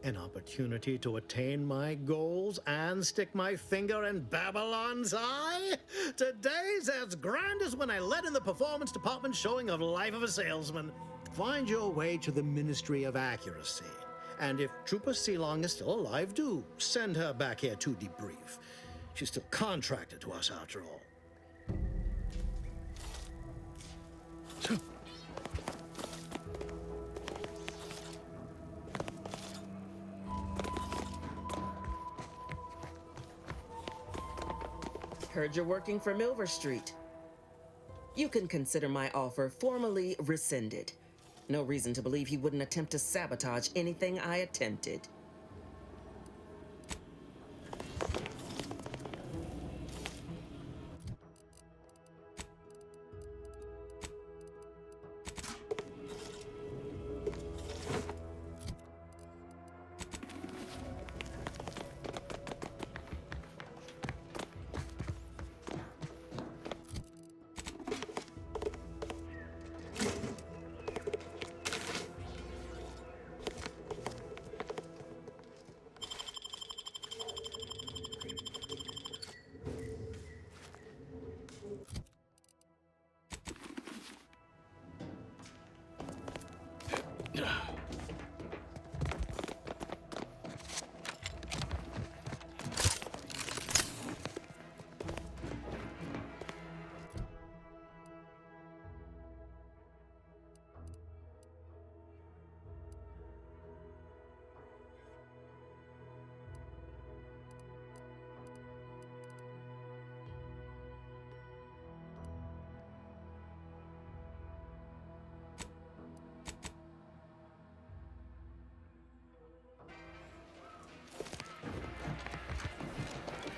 An opportunity to attain my goals and stick my finger in Babylon's eye? Today's as grand as when I led in the performance department showing of Life of a Salesman. Find your way to the Ministry of Accuracy. And if Trooper Sealong is still alive, do send her back here to debrief. She's still contracted to us after all. Heard you're working for Milver Street. You can consider my offer formally rescinded. No reason to believe he wouldn't attempt to sabotage anything I attempted.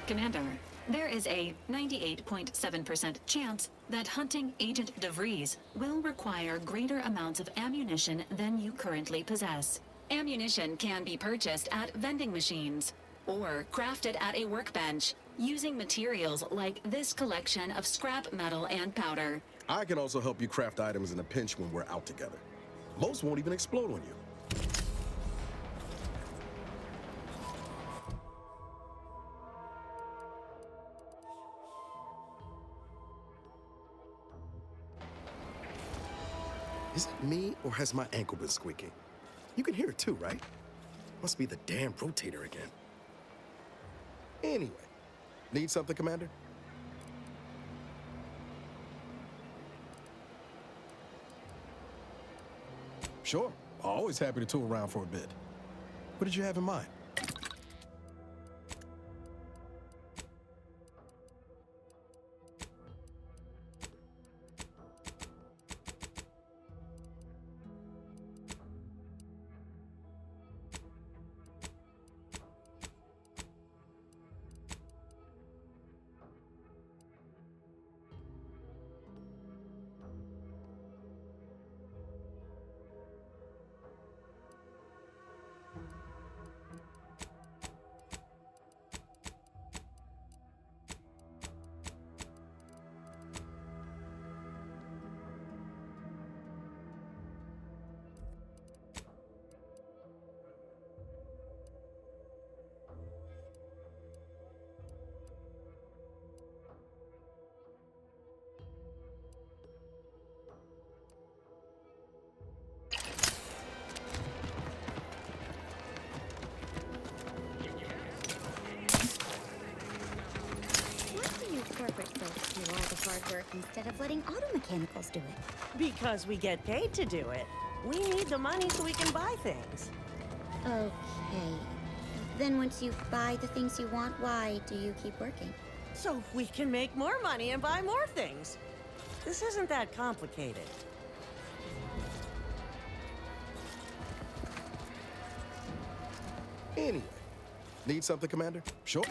Commander, there is a 98.7% chance that hunting Agent DeVries will require greater amounts of ammunition than you currently possess. Ammunition can be purchased at vending machines or crafted at a workbench using materials like this collection of scrap metal and powder. I can also help you craft items in a pinch when we're out together. Most won't even explode on you. Is it me, or has my ankle been squeaking? You can hear it too, right? Must be the damn rotator again. Anyway, need something, Commander? Sure, always happy to tool around for a bit. What did you have in mind? Corporate folks do all the hard work instead of letting auto mechanicals do it. Because we get paid to do it. We need the money so we can buy things. Okay. Then once you buy the things you want, why do you keep working? So we can make more money and buy more things. This isn't that complicated. Anyway, need something, Commander? Sure.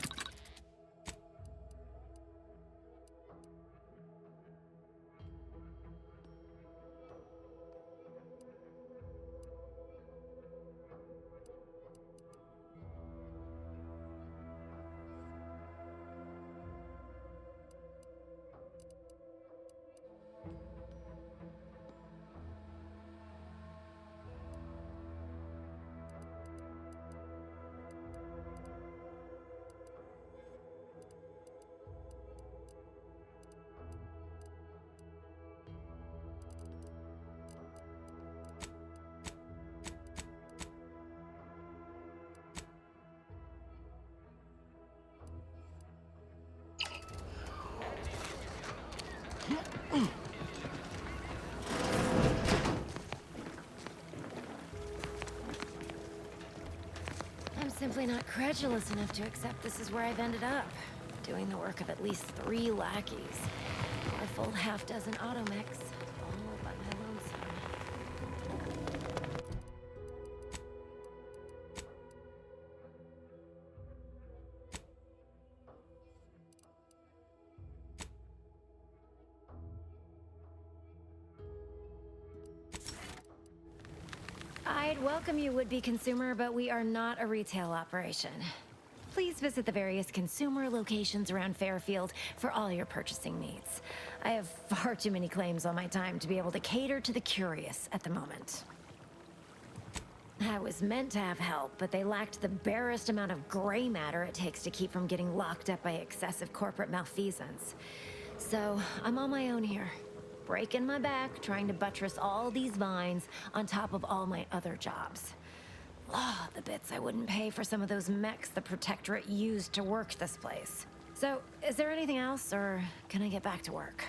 I'm simply not credulous enough to accept this is where I've ended up. Doing the work of at least 3 lackeys. Or a full half-dozen automechs. All by my lonesome. I'd welcome you, would-be consumer, but we are not a retail operation. Please visit the various consumer locations around Fairfield for all your purchasing needs. I have far too many claims on my time to be able to cater to the curious at the moment. I was meant to have help, but they lacked the barest amount of gray matter it takes to keep from getting locked up by excessive corporate malfeasance. So, I'm on my own here. Breaking my back, trying to buttress all these vines on top of all my other jobs. Oh, the bits I wouldn't pay for some of those mechs the Protectorate used to work this place. So, is there anything else, or can I get back to work?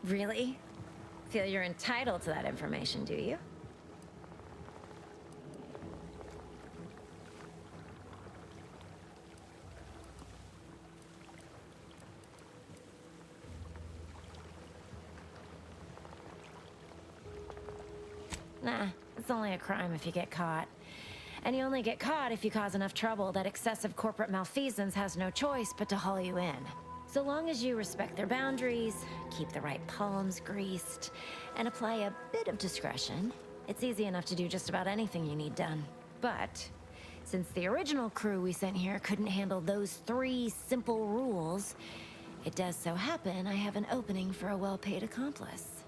Really? Feel you're entitled to that information, do you? Nah, it's only a crime if you get caught. And you only get caught if you cause enough trouble that excessive corporate malfeasance has no choice but to haul you in. So long as you respect their boundaries, keep the right palms greased, and apply a bit of discretion, it's easy enough to do just about anything you need done. But since the original crew we sent here couldn't handle those 3 simple rules, it does so happen I have an opening for a well-paid accomplice.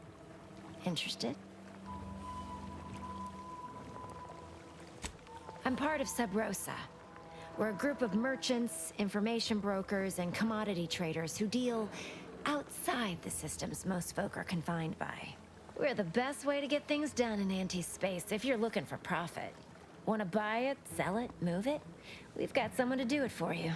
Interested? I'm part of Sub Rosa. We're a group of merchants, information brokers, and commodity traders who deal outside the systems most folk are confined by. We're the best way to get things done in anti-space if you're looking for profit. Want to buy it, sell it, move it? We've got someone to do it for you.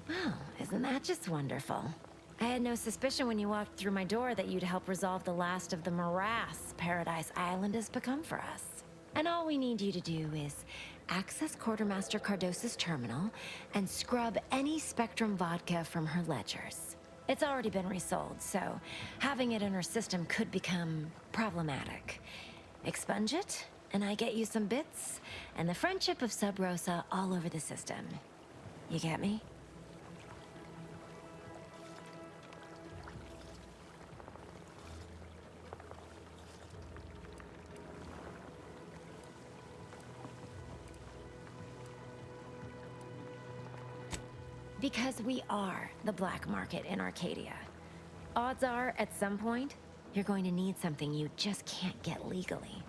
Well, isn't that just wonderful? I had no suspicion when you walked through my door that you'd help resolve the last of the morass Paradise Island has become for us. And all we need you to do is access Quartermaster Cardos's terminal and scrub any Spectrum vodka from her ledgers. It's already been resold, so having it in her system could become problematic. Expunge it, and I get you some bits, and the friendship of Sub Rosa all over the system. You get me? Because we are the black market in Arcadia. Odds are, at some point, you're going to need something you just can't get legally.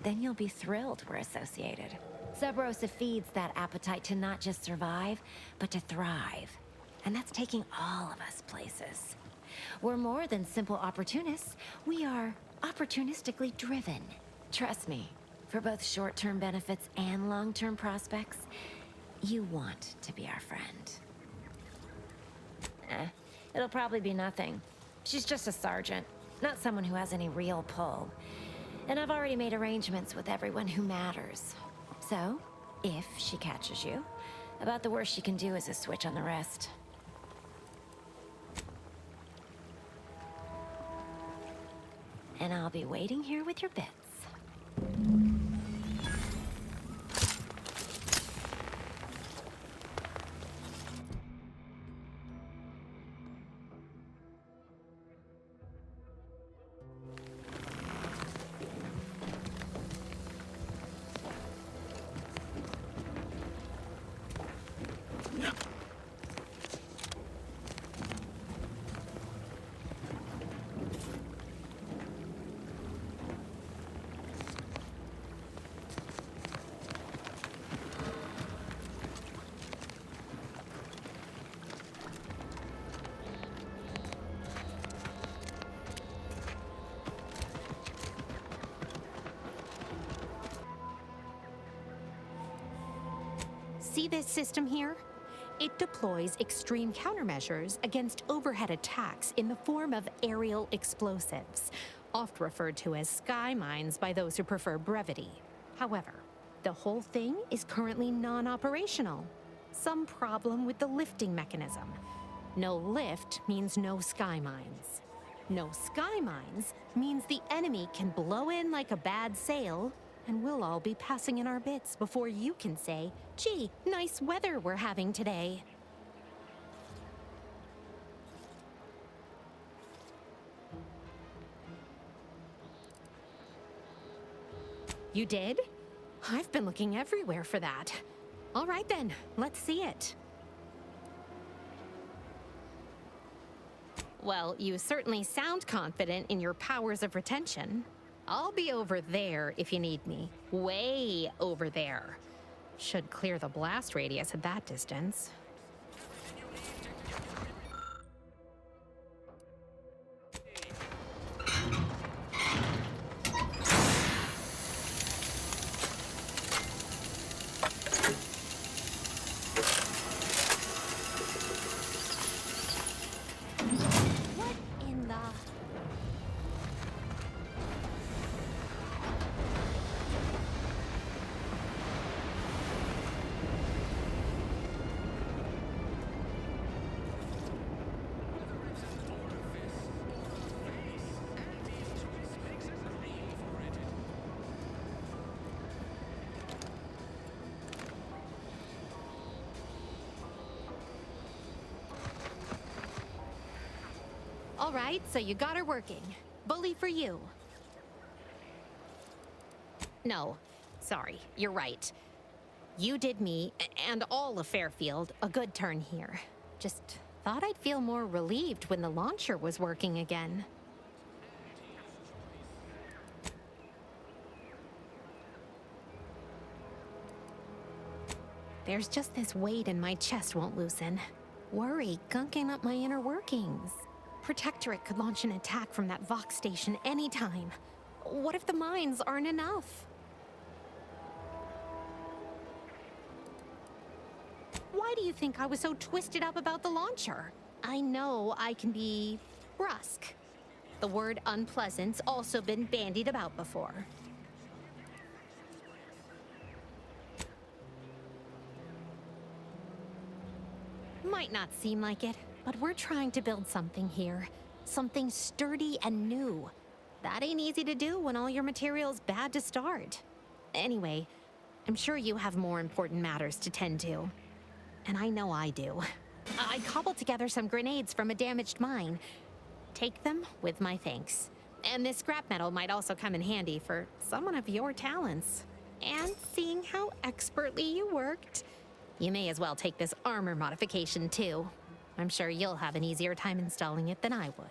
Then you'll be thrilled we're associated. Sub Rosa feeds that appetite to not just survive, but to thrive. And that's taking all of us places. We're more than simple opportunists. We are opportunistically driven. Trust me, for both short-term benefits and long-term prospects, you want to be our friend. It'll probably be nothing. She's just a sergeant, not someone who has any real pull. And I've already made arrangements with everyone who matters. So, if she catches you, about the worst she can do is a switch on the rest. And I'll be waiting here with your bits. See this system here? It deploys extreme countermeasures against overhead attacks in the form of aerial explosives, oft referred to as sky mines by those who prefer brevity. However, the whole thing is currently non-operational. Some problem with the lifting mechanism. No lift means no sky mines. No sky mines means the enemy can blow in like a bad sail, and we'll all be passing in our bits before you can say, "Gee, nice weather we're having today." You did? I've been looking everywhere for that. All right then, let's see it. Well, you certainly sound confident in your powers of retention. I'll be over there if you need me. Way over there. Should clear the blast radius at that distance. What in the... All right, so you got her working. Bully for you. No, sorry, you're right. You did me, and all of Fairfield, a good turn here. Just thought I'd feel more relieved when the launcher was working again. There's just this weight in my chest won't loosen. Worry gunking up my inner workings. Protectorate could launch an attack from that Vox station anytime. What if the mines aren't enough? Why do you think I was so twisted up about the launcher? I know I can be brusque. The word unpleasant's also been bandied about before. Might not seem like it, but we're trying to build something here. Something sturdy and new. That ain't easy to do when all your material's bad to start. Anyway, I'm sure you have more important matters to tend to. And I know I do. I cobbled together some grenades from a damaged mine. Take them with my thanks. And this scrap metal might also come in handy for someone of your talents. And seeing how expertly you worked, you may as well take this armor modification too. I'm sure you'll have an easier time installing it than I would.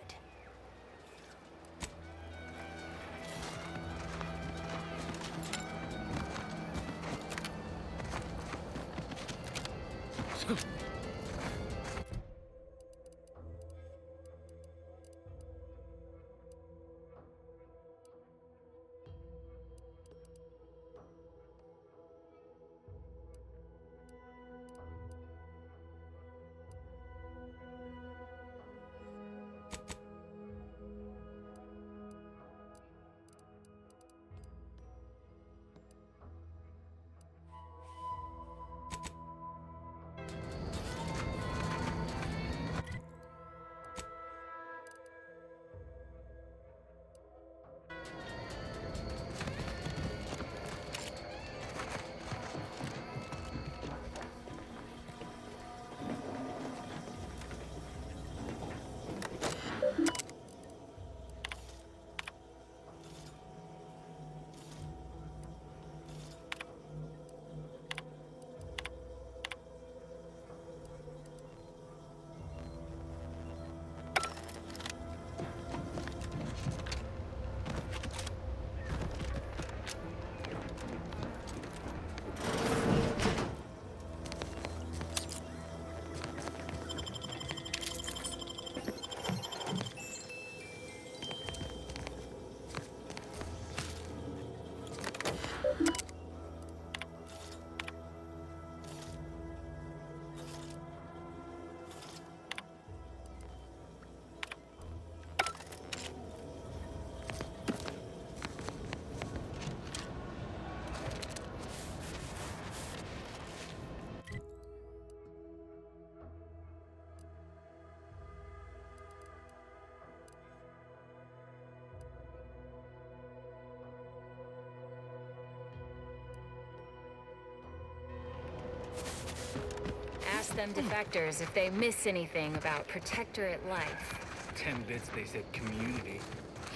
them defectors if they miss anything about Protectorate life. 10 bits, they said community.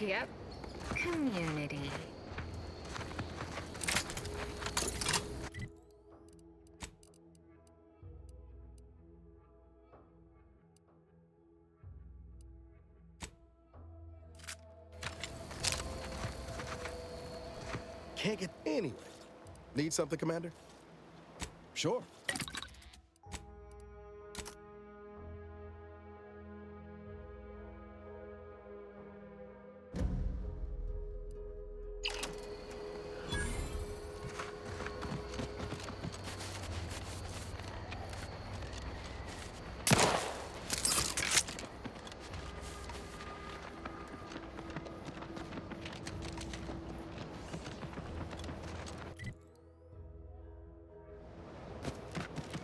Yep. Community. Can't get anyway. Need something, Commander? Sure.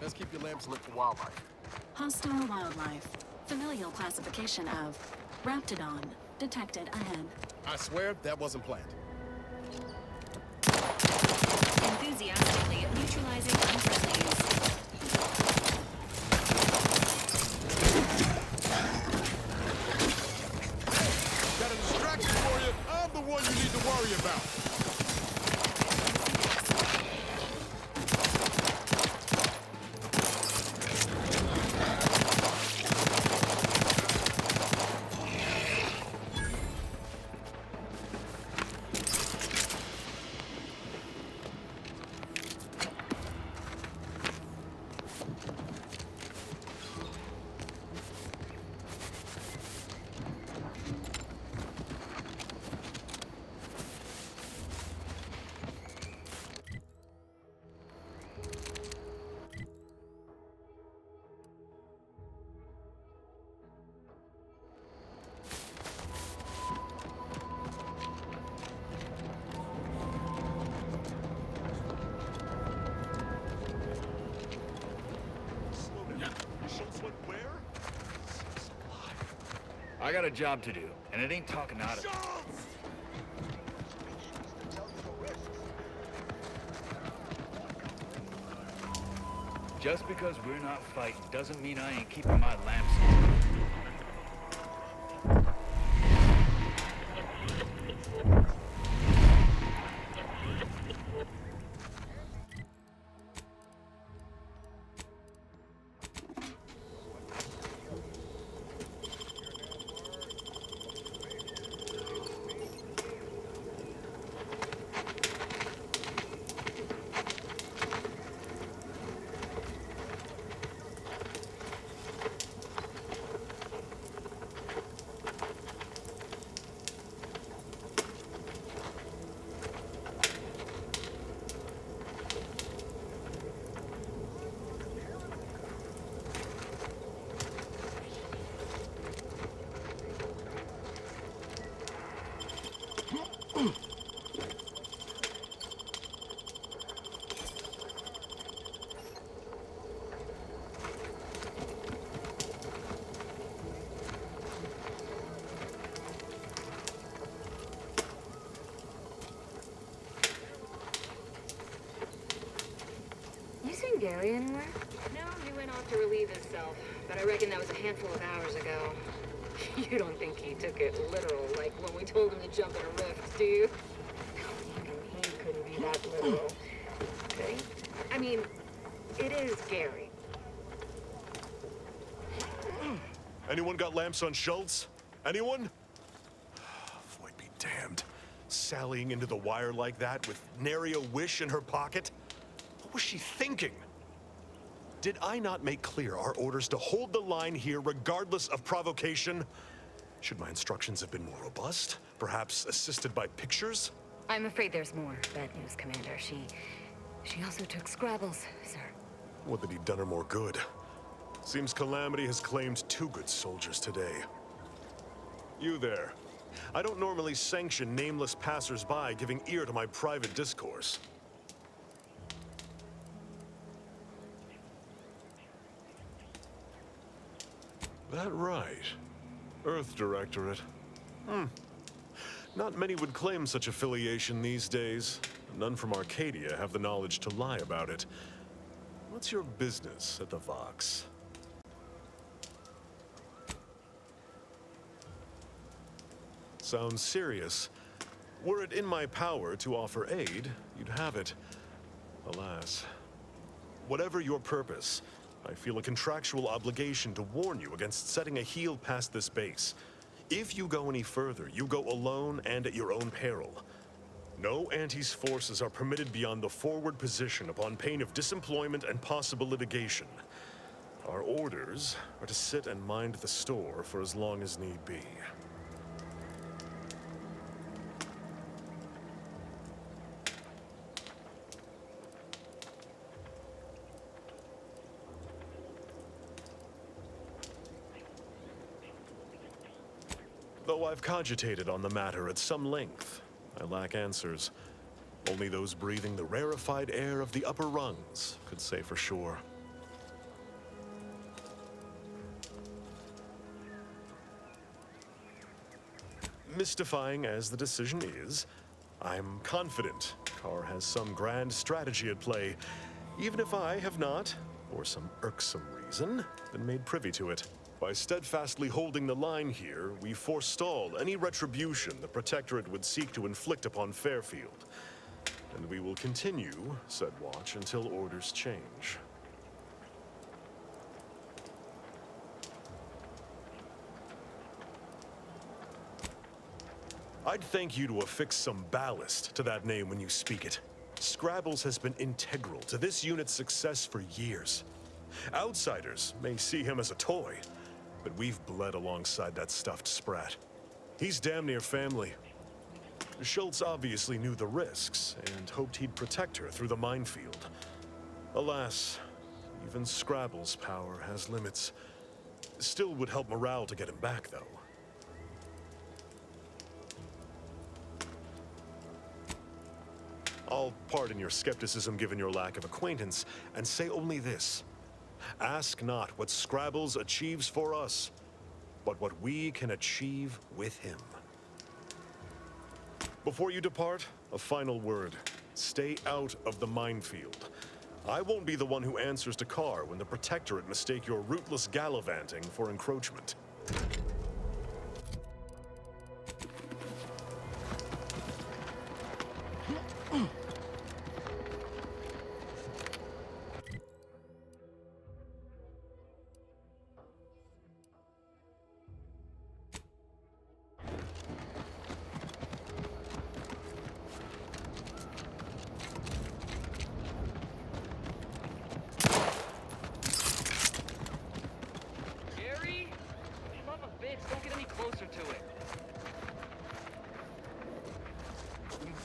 Let's keep your lamps lit for wildlife. Hostile wildlife. Familial classification of Raptidon detected ahead. I swear that wasn't planned. Enthusiastically neutralizing unfriendlies. Got a distraction for you. I'm the one you need to worry about. I got a job to do, and it ain't talking out of it. Just because we're not fighting doesn't mean I ain't keeping my lamps on. Gary anywhere? No, he went off to relieve himself, but I reckon that was a handful of hours ago. You don't think he took it literal, like when we told him to jump in a rift, do you? He couldn't be that literal. Okay? I mean, it is Gary. Anyone got lamps on Schultz? Anyone? Void be damned. Sallying into the wire like that with nary a wish in her pocket? What was she thinking? Did I not make clear our orders to hold the line here regardless of provocation? Should my instructions have been more robust? Perhaps assisted by pictures? I'm afraid there's more bad news, Commander. She also took Scrabbles, sir. Would that he'd done her more good. Seems Calamity has claimed 2 good soldiers today. You there. I don't normally sanction nameless passers-by giving ear to my private discourse. That right. Earth Directorate. Not many would claim such affiliation these days. None from Arcadia have the knowledge to lie about it. What's your business at the Vox? Sounds serious. Were it in my power to offer aid, you'd have it. Alas. Whatever your purpose, I feel a contractual obligation to warn you against setting a heel past this base. If you go any further, you go alone and at your own peril. No Antes forces are permitted beyond the forward position upon pain of disemployment and possible litigation. Our orders are to sit and mind the store for as long as need be. Though I've cogitated on the matter at some length, I lack answers. Only those breathing the rarefied air of the upper rungs could say for sure. Mystifying as the decision is, I'm confident Carr has some grand strategy at play, even if I have not, for some irksome reason, been made privy to it. By steadfastly holding the line here, we forestall any retribution the Protectorate would seek to inflict upon Fairfield. And we will continue said watch until orders change. I'd thank you to affix some ballast to that name when you speak it. Scrabbles has been integral to this unit's success for years. Outsiders may see him as a toy, but we've bled alongside that stuffed sprat. He's damn near family. Schultz obviously knew the risks and hoped he'd protect her through the minefield. Alas, even Scrabble's power has limits. Still would help morale to get him back, though. I'll pardon your skepticism given your lack of acquaintance, and say only this. Ask not what Scrabbles achieves for us, but what we can achieve with him. Before you depart, a final word. Stay out of the minefield. I won't be the one who answers to Carr when the Protectorate mistake your rootless gallivanting for encroachment.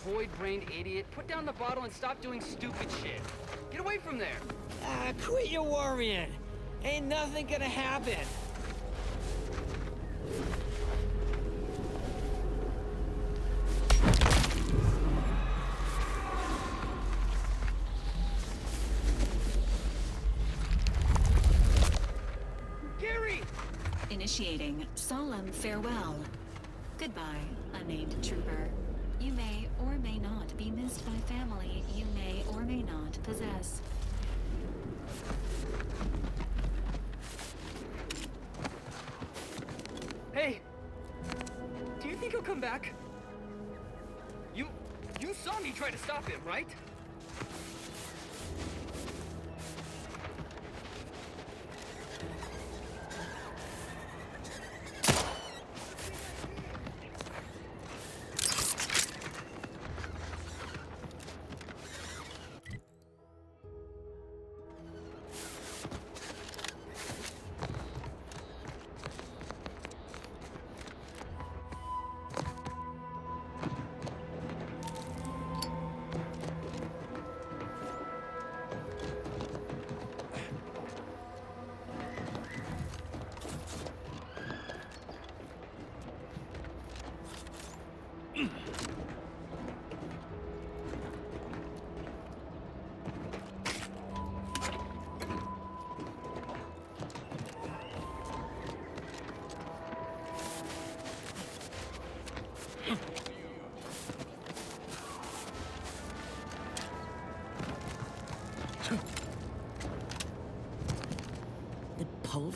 Void-brained idiot, put down the bottle and stop doing stupid shit. Get away from there. Quit your worrying. Ain't nothing gonna happen. Gary! Initiating solemn farewell. Goodbye, unnamed trooper. You may or may not be missed by family you may or may not possess. Hey! Do you think he'll come back? You saw me try to stop him, right?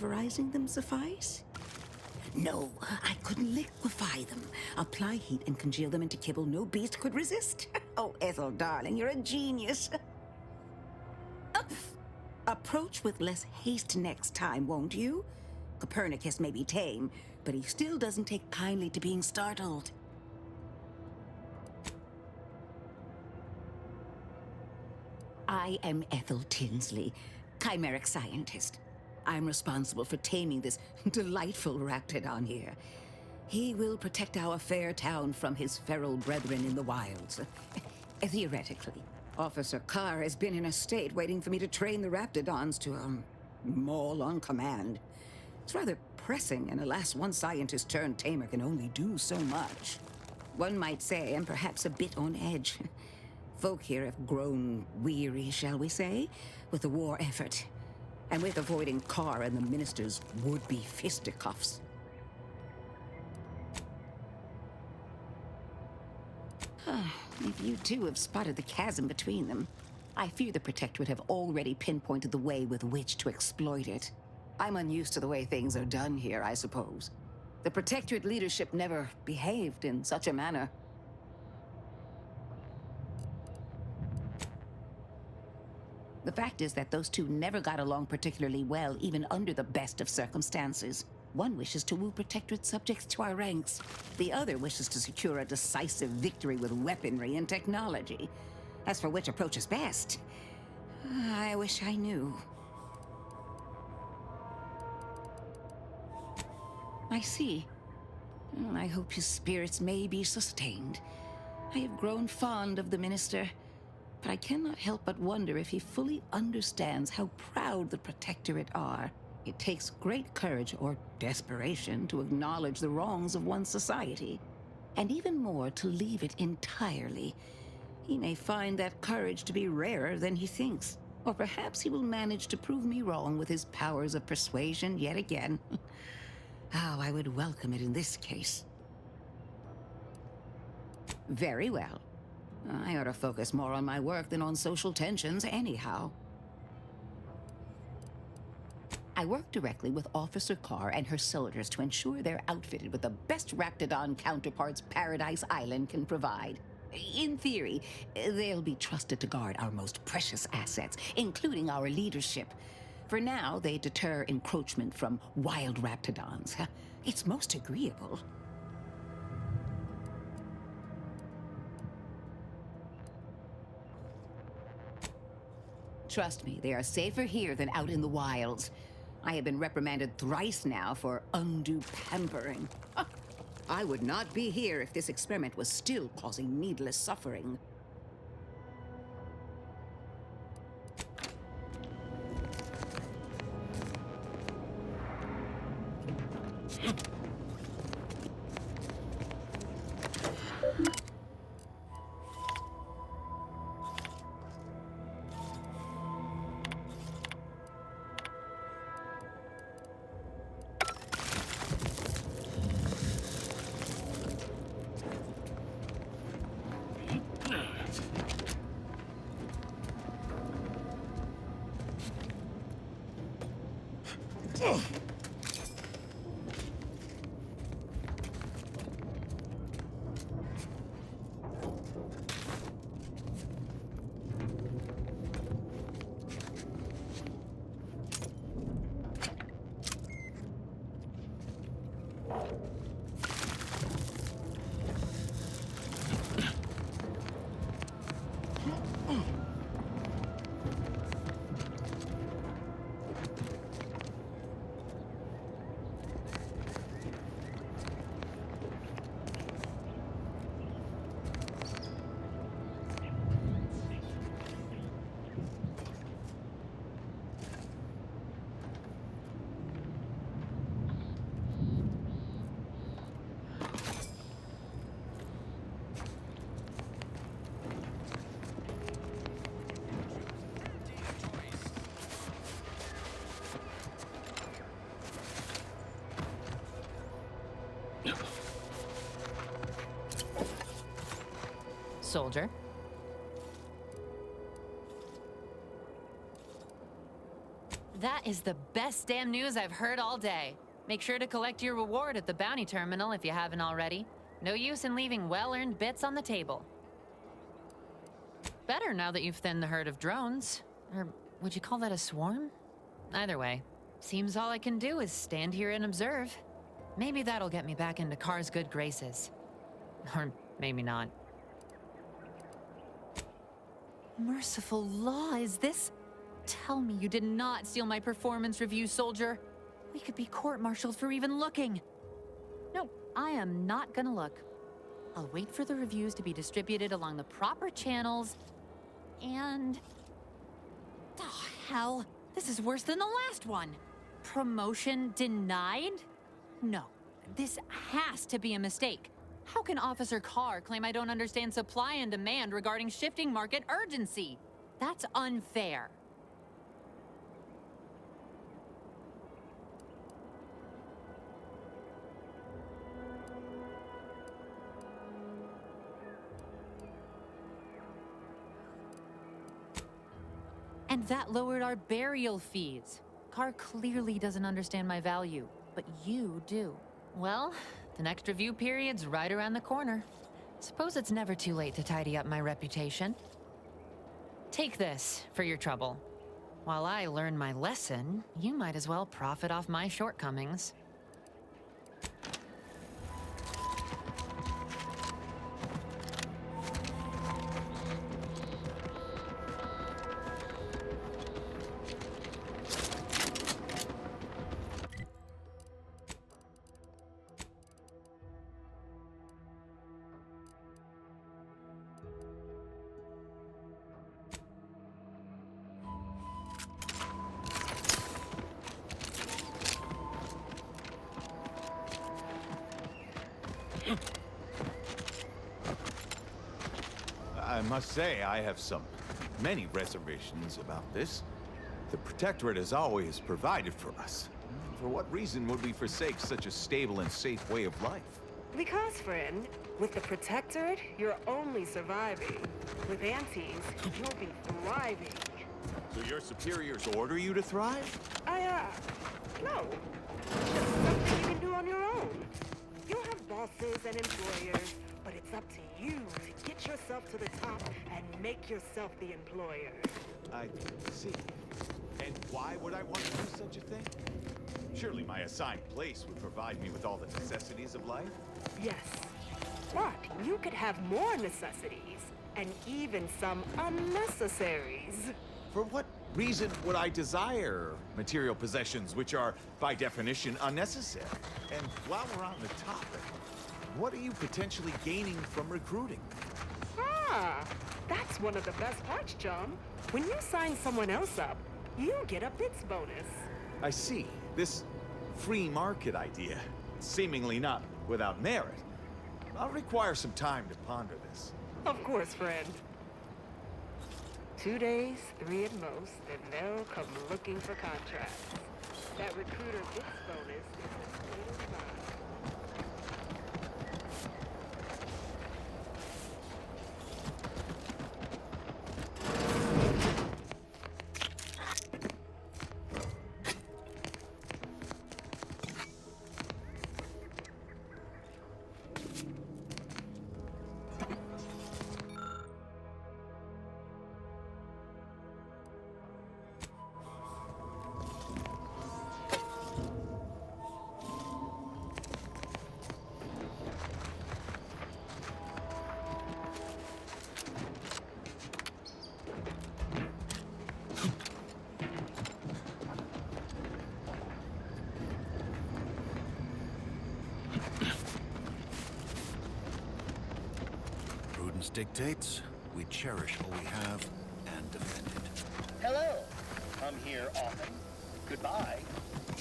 pulverizing them suffice? No, I could liquefy them, apply heat and congeal them into kibble no beast could resist. Oh, Ethel, darling, you're a genius. Approach with less haste next time, won't you? Copernicus may be tame, but he still doesn't take kindly to being startled. I am Ethel Tinsley, chimeric scientist. I'm responsible for taming this delightful raptidon here. He will protect our fair town from his feral brethren in the wilds. Theoretically. Officer Carr has been in a state waiting for me to train the raptidons to, maul on command. It's rather pressing, and alas, one scientist-turned-tamer can only do so much. One might say I'm perhaps a bit on edge. Folk here have grown weary, shall we say, with the war effort, and with avoiding Carr and the minister's would-be fisticuffs. If you too have spotted the chasm between them, I fear the Protectorate have already pinpointed the way with which to exploit it. I'm unused to the way things are done here, I suppose. The Protectorate leadership never behaved in such a manner. The fact is that those two never got along particularly well, even under the best of circumstances. One wishes to woo Protectorate subjects to our ranks. The other wishes to secure a decisive victory with weaponry and technology. As for which approach is best, I wish I knew. I see. Well, I hope his spirits may be sustained. I have grown fond of the minister, but I cannot help but wonder if he fully understands how proud the Protectorate are. It takes great courage or desperation to acknowledge the wrongs of one's society, and even more to leave it entirely. He may find that courage to be rarer than he thinks, or perhaps he will manage to prove me wrong with his powers of persuasion yet again. How I would welcome it in this case. Very well. I ought to focus more on my work than on social tensions anyhow. I work directly with Officer Carr and her soldiers to ensure they're outfitted with the best Raptidon counterparts Paradise Island can provide. In theory, they'll be trusted to guard our most precious assets, including our leadership. For now, they deter encroachment from wild Raptidons. It's most agreeable. Trust me, they are safer here than out in the wilds. I have been reprimanded thrice now for undue pampering. I would not be here if this experiment was still causing needless suffering. That is the best damn news I've heard all day. Make sure to collect your reward at the bounty terminal if you haven't already. No use in leaving well-earned bits on the table. Better now that you've thinned the herd of drones. Or would you call that a swarm? Either way, seems all I can do is stand here and observe. Maybe that'll get me back into Car's good graces. Or maybe not. Merciful law, is this? Tell me you did not steal my performance review, soldier. We could be court-martialed for even looking. No, I am not gonna look. I'll wait for the reviews to be distributed along the proper channels, and... Oh, hell. This is worse than the last one. Promotion denied? No, this has to be a mistake. How can Officer Carr claim I don't understand supply and demand regarding shifting market urgency? That's unfair. And that lowered our burial fees. Carr clearly doesn't understand my value, but you do. Well, the next review period's right around the corner. Suppose it's never too late to tidy up my reputation. Take this for your trouble. While I learn my lesson, you might as well profit off my shortcomings. I must say, I have many reservations about this. The Protectorate has always provided for us. For what reason would we forsake such a stable and safe way of life? Because, friend, with the Protectorate, you're only surviving. With Antes, you'll be thriving. So your superiors order you to thrive? No. Just something you can do on your own. You'll have bosses and employers, but it's up to you to get yourself to the top and make yourself the employer. I see. And why would I want to do such a thing? Surely my assigned place would provide me with all the necessities of life? Yes. But you could have more necessities, and even some unnecessaries. For what reason would I desire material possessions which are, by definition, unnecessary? And while we're on the topic, what are you potentially gaining from recruiting? That's one of the best parts, John. When you sign someone else up, you get a bits bonus. I see. This free market idea, seemingly not without merit. I'll require some time to ponder this. Of course, friend. 2 days, 3 at most, and they'll come looking for contracts. That recruiter bits bonus is a state of mind. Prudence dictates we cherish what we have and defend it. Hello. Come here often. Goodbye.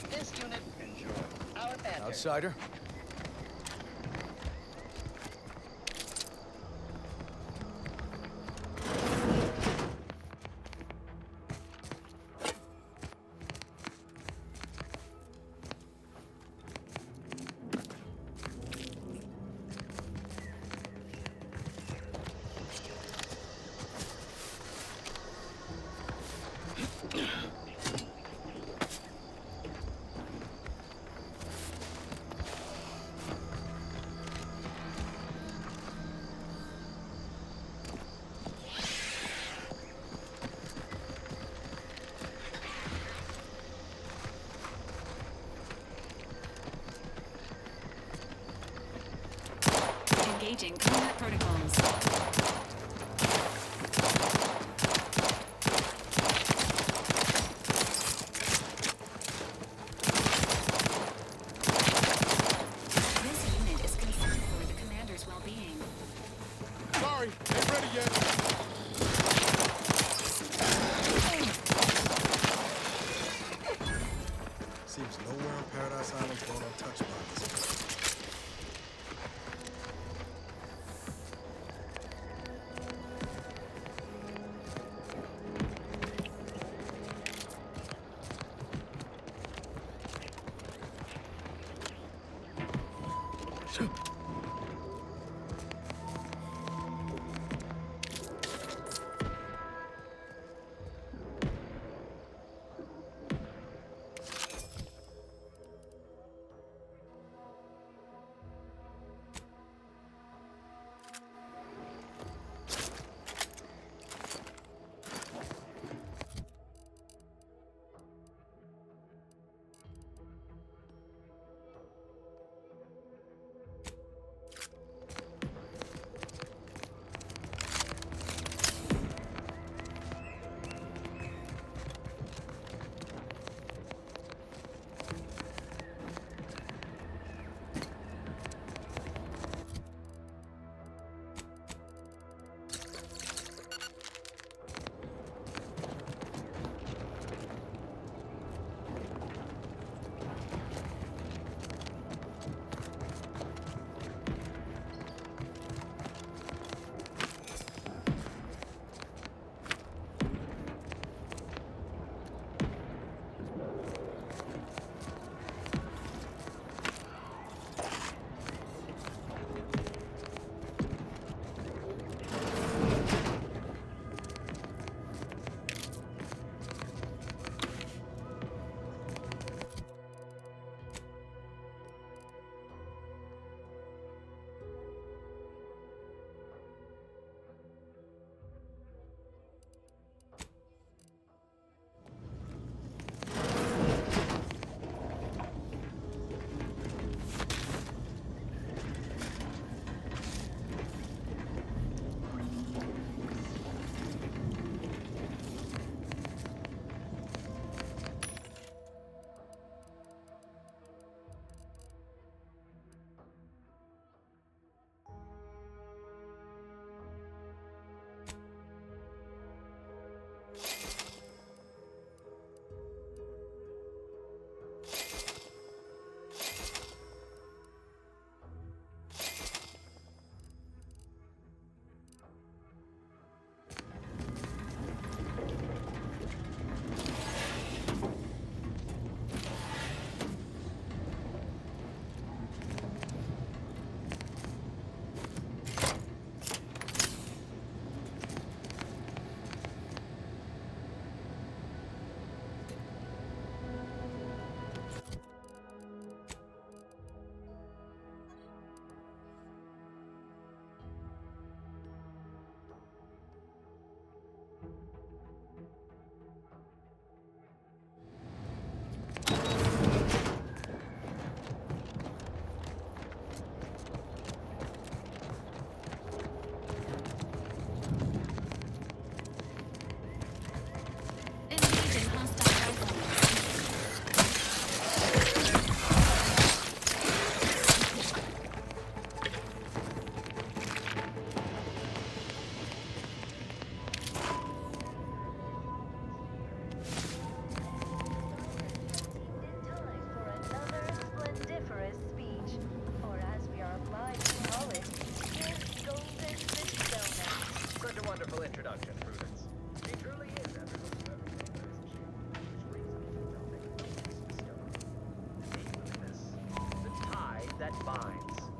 This unit, enjoy our banter. Outsider? Engaging combat protocols. This unit is concerned for the commander's well-being. Sorry, ain't ready yet. Seems nowhere on Paradise Island's going untouched by this.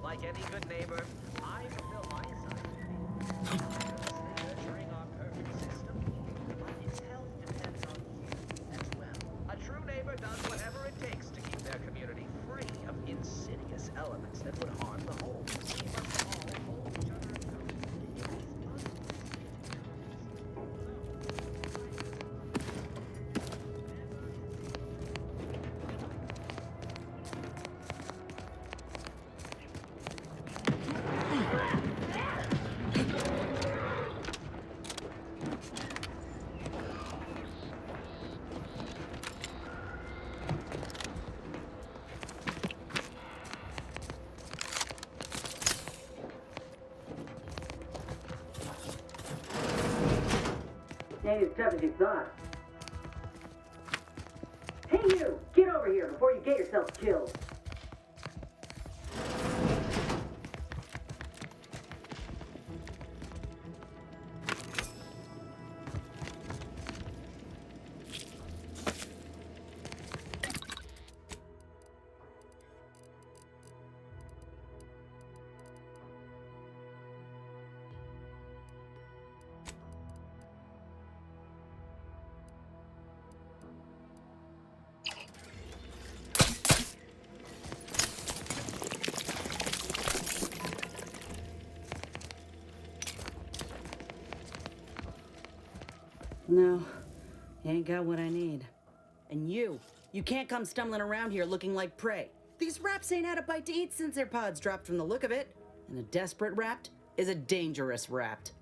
Like any good neighbor, I fulfill my side nurturing our perfect system, but its health depends on you as well. A true neighbor does whatever it takes to keep their community free of insidious elements that would harm the whole. We must all hold each other accountable. ain't as tough as you thought. Hey you! Get over here before you get yourself killed. No, you ain't got what I need. And you can't come stumbling around here looking like prey. These raps ain't had a bite to eat since their pods dropped from the look of it. And a desperate rapt is a dangerous rapt.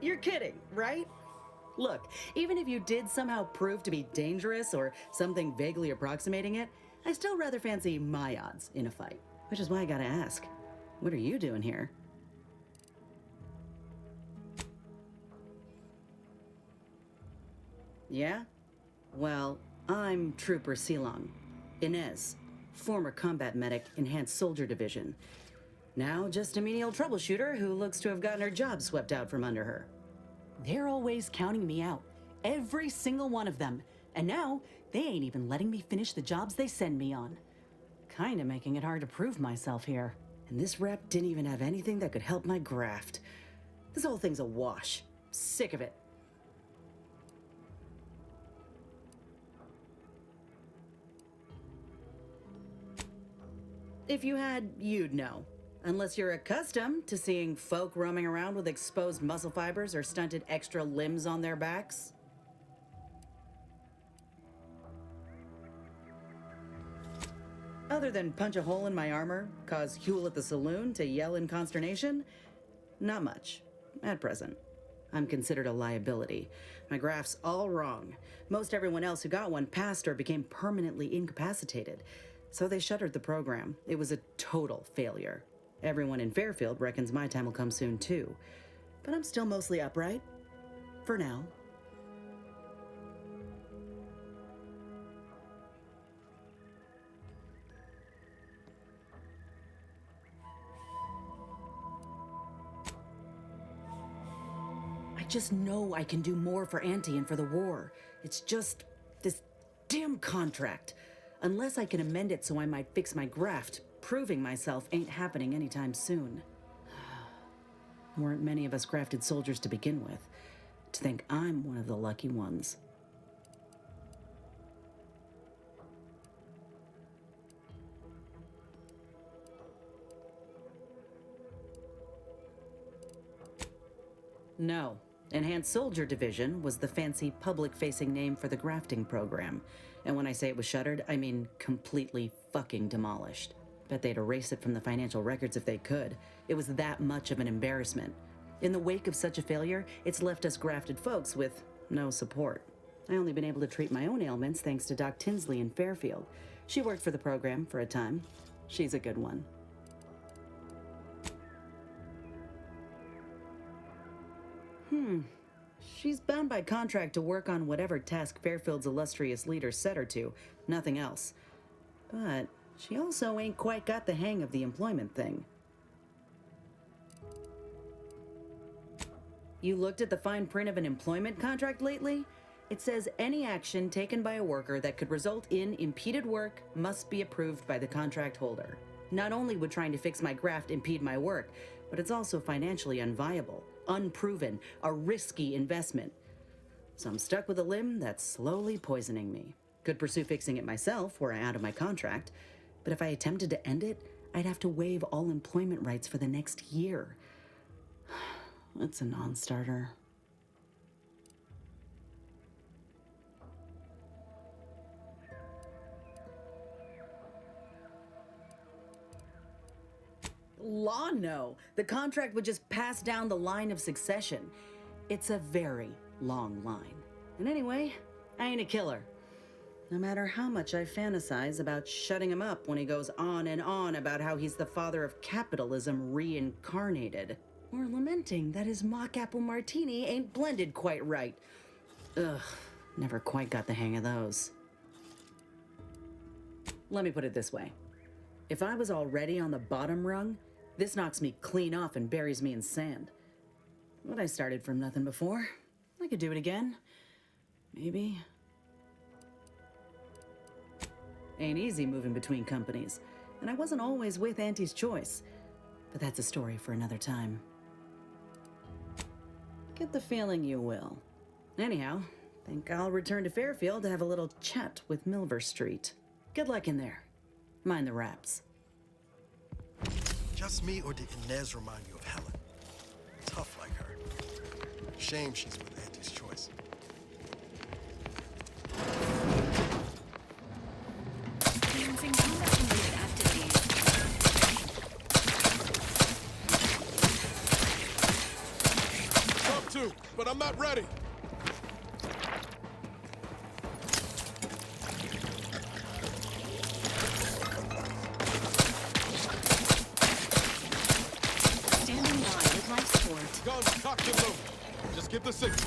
You're kidding, right? Look, even if you did somehow prove to be dangerous or something vaguely approximating it, I still rather fancy my odds in a fight. Which is why I gotta ask, what are you doing here? Yeah? Well, I'm Trooper Silong. Inez, former combat medic, Enhanced Soldier Division. Now just a menial troubleshooter who looks to have gotten her job swept out from under her. They're always counting me out. Every single one of them. And now, they ain't even letting me finish the jobs they send me on. Kinda making it hard to prove myself here. And this rep didn't even have anything that could help my graft. This whole thing's a wash. Sick of it. If you had, you'd know. Unless you're accustomed to seeing folk roaming around with exposed muscle fibers or stunted extra limbs on their backs. Other than punch a hole in my armor, cause Huel at the saloon to yell in consternation, not much, at present. I'm considered a liability. My graph's all wrong. Most everyone else who got one passed or became permanently incapacitated. So they shuttered the program. It was a total failure. Everyone in Fairfield reckons my time will come soon too. But I'm still mostly upright. For now. I just know I can do more for Auntie and for the war. It's just this damn contract. Unless I can amend it so I might fix my graft, proving myself ain't happening anytime soon. Weren't many of us grafted soldiers to begin with. To think I'm one of the lucky ones. No. Enhanced Soldier Division was the fancy public-facing name for the grafting program. And when I say it was shuttered, I mean completely fucking demolished. Bet they'd erase it from the financial records if they could. It was that much of an embarrassment. In the wake of such a failure, it's left us grafted folks with no support. I only been able to treat my own ailments thanks to Doc Tinsley in Fairfield. She worked for the program for a time. She's a good one. She's bound by contract to work on whatever task Fairfield's illustrious leader set her to, nothing else. But she also ain't quite got the hang of the employment thing. You looked at the fine print of an employment contract lately? It says any action taken by a worker that could result in impeded work must be approved by the contract holder. Not only would trying to fix my graft impede my work, but it's also financially unviable, unproven, a risky investment. So I'm stuck with a limb that's slowly poisoning me. Could pursue fixing it myself were I out of my contract, but if I attempted to end it, I'd have to waive all employment rights for the next year. It's a non-starter. Law, no. The contract would just pass down the line of succession. It's a very long line. And anyway, I ain't a killer. No matter how much I fantasize about shutting him up when he goes on and on about how he's the father of capitalism reincarnated, or lamenting that his mock apple martini ain't blended quite right. Ugh, never quite got the hang of those. Let me put it this way. If I was already on the bottom rung, this knocks me clean off and buries me in sand. But I started from nothing before. I could do it again. Maybe. Ain't easy moving between companies, and I wasn't always with Auntie's choice. But that's a story for another time. Get the feeling you will. Anyhow, think I'll return to Fairfield to have a little chat with Milver Street. Good luck in there. Mind the raps. Just me, or did Inez remind you of Helen? Tough like her. Shame she's with Auntie's choice. Experiencing combat-related activities. Up to, but I'm not ready. Standing by with life support. Guns cocked and loaded. Just give the signal.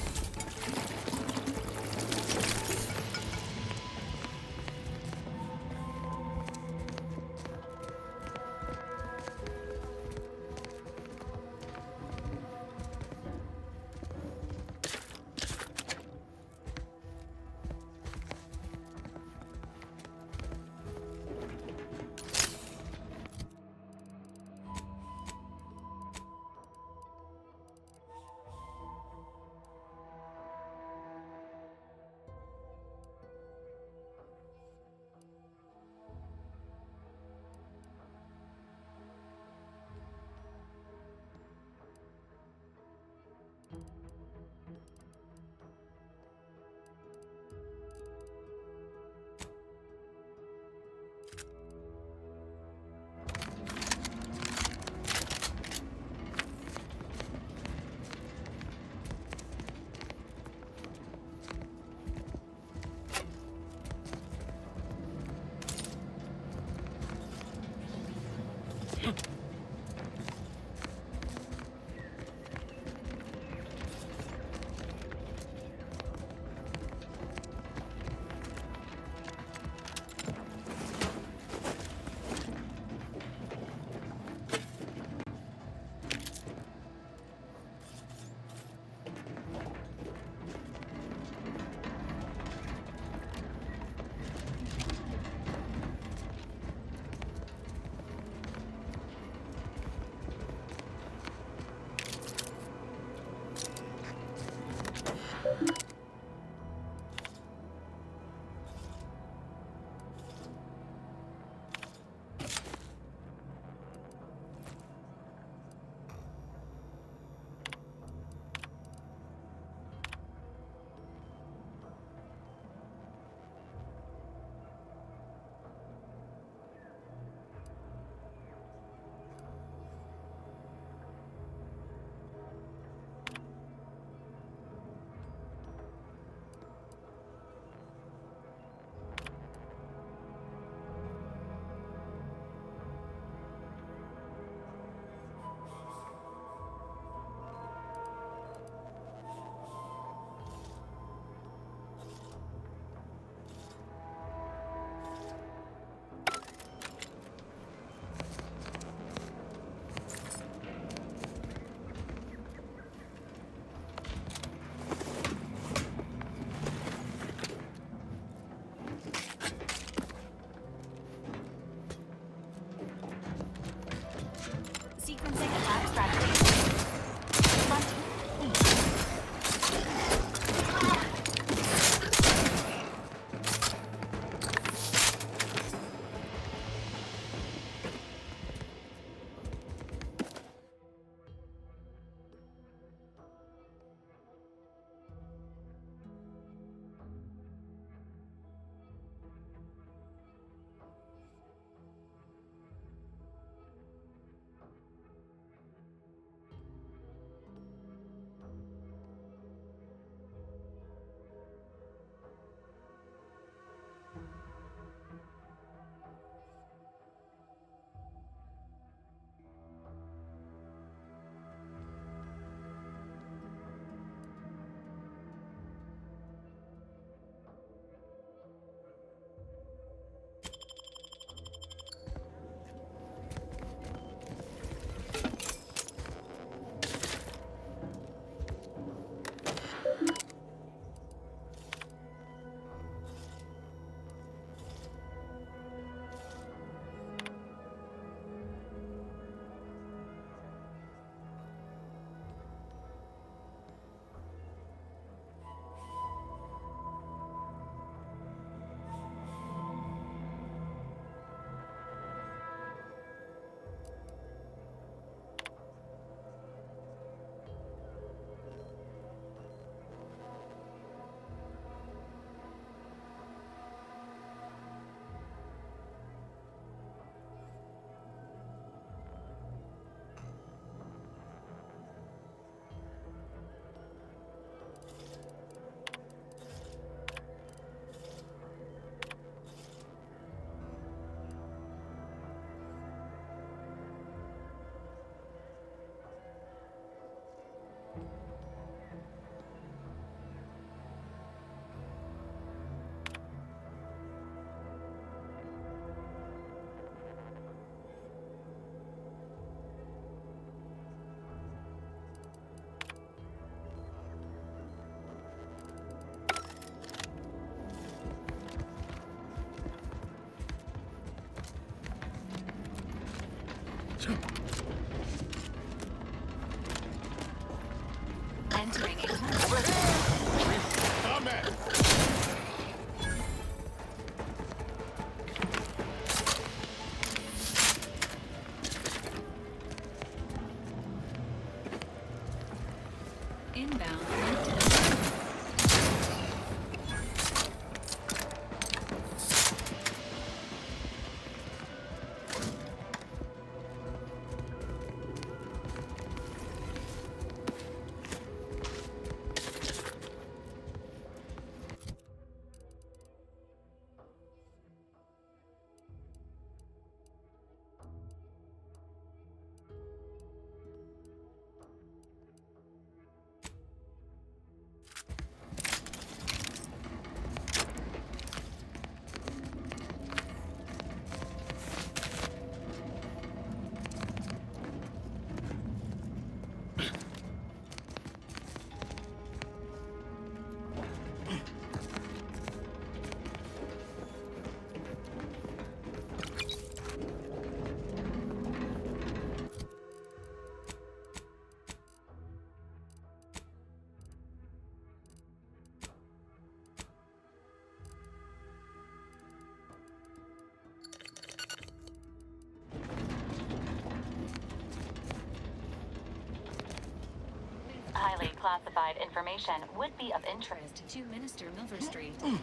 classified information would be of interest to Minister Milverstreet.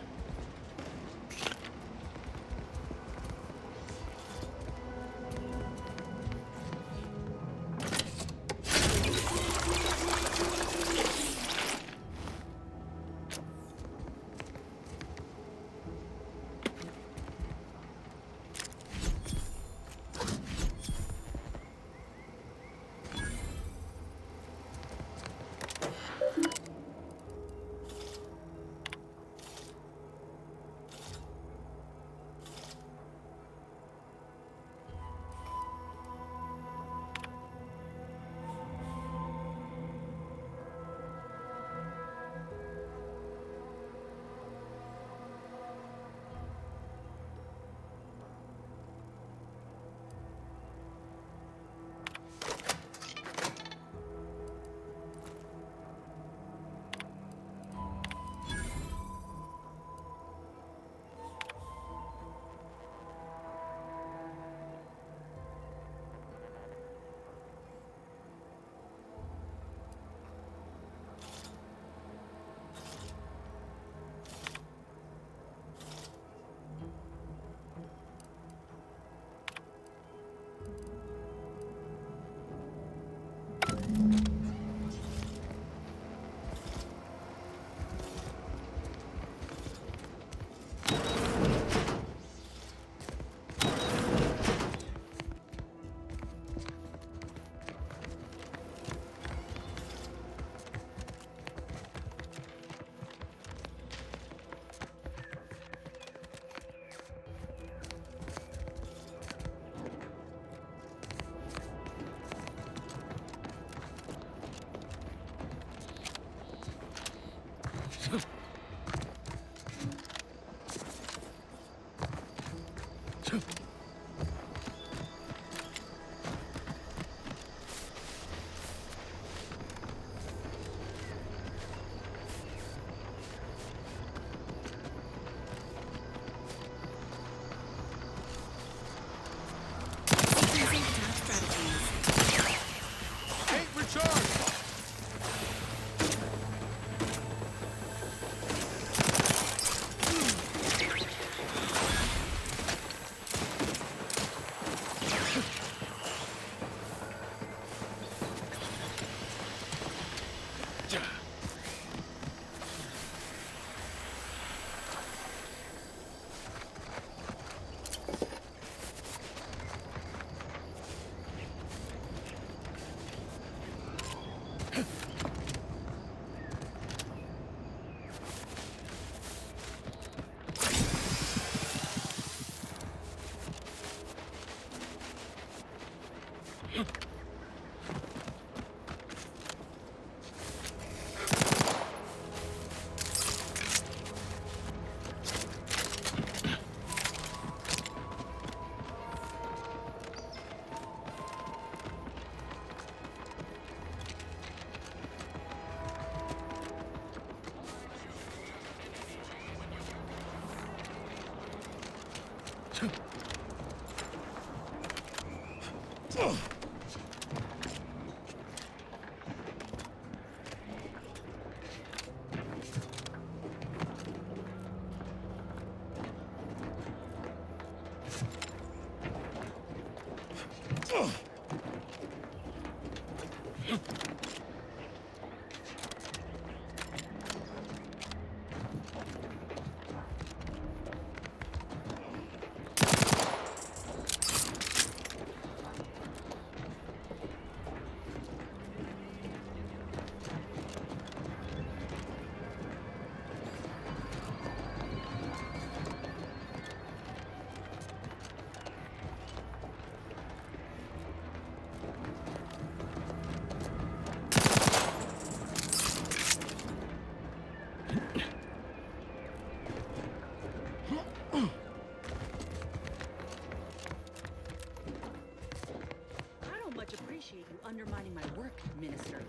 undermining my work, Minister.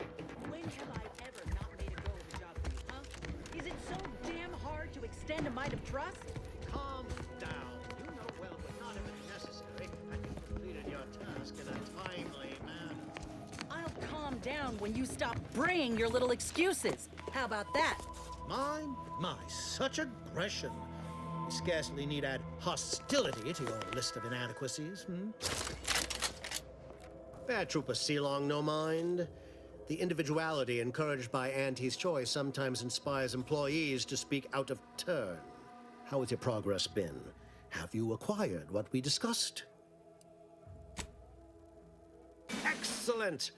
When have I ever not made a go of the job for you, huh? Is it so damn hard to extend a mite of trust? Calm down. You know well, but not if it's necessary, and you completed your task in a timely manner. I'll calm down when you stop bringing your little excuses. How about that? My, such aggression. You scarcely need add hostility to your list of inadequacies, Paratrooper Sealong, no mind. The individuality encouraged by Auntie's choice sometimes inspires employees to speak out of turn. How has your progress been? Have you acquired what we discussed? Excellent!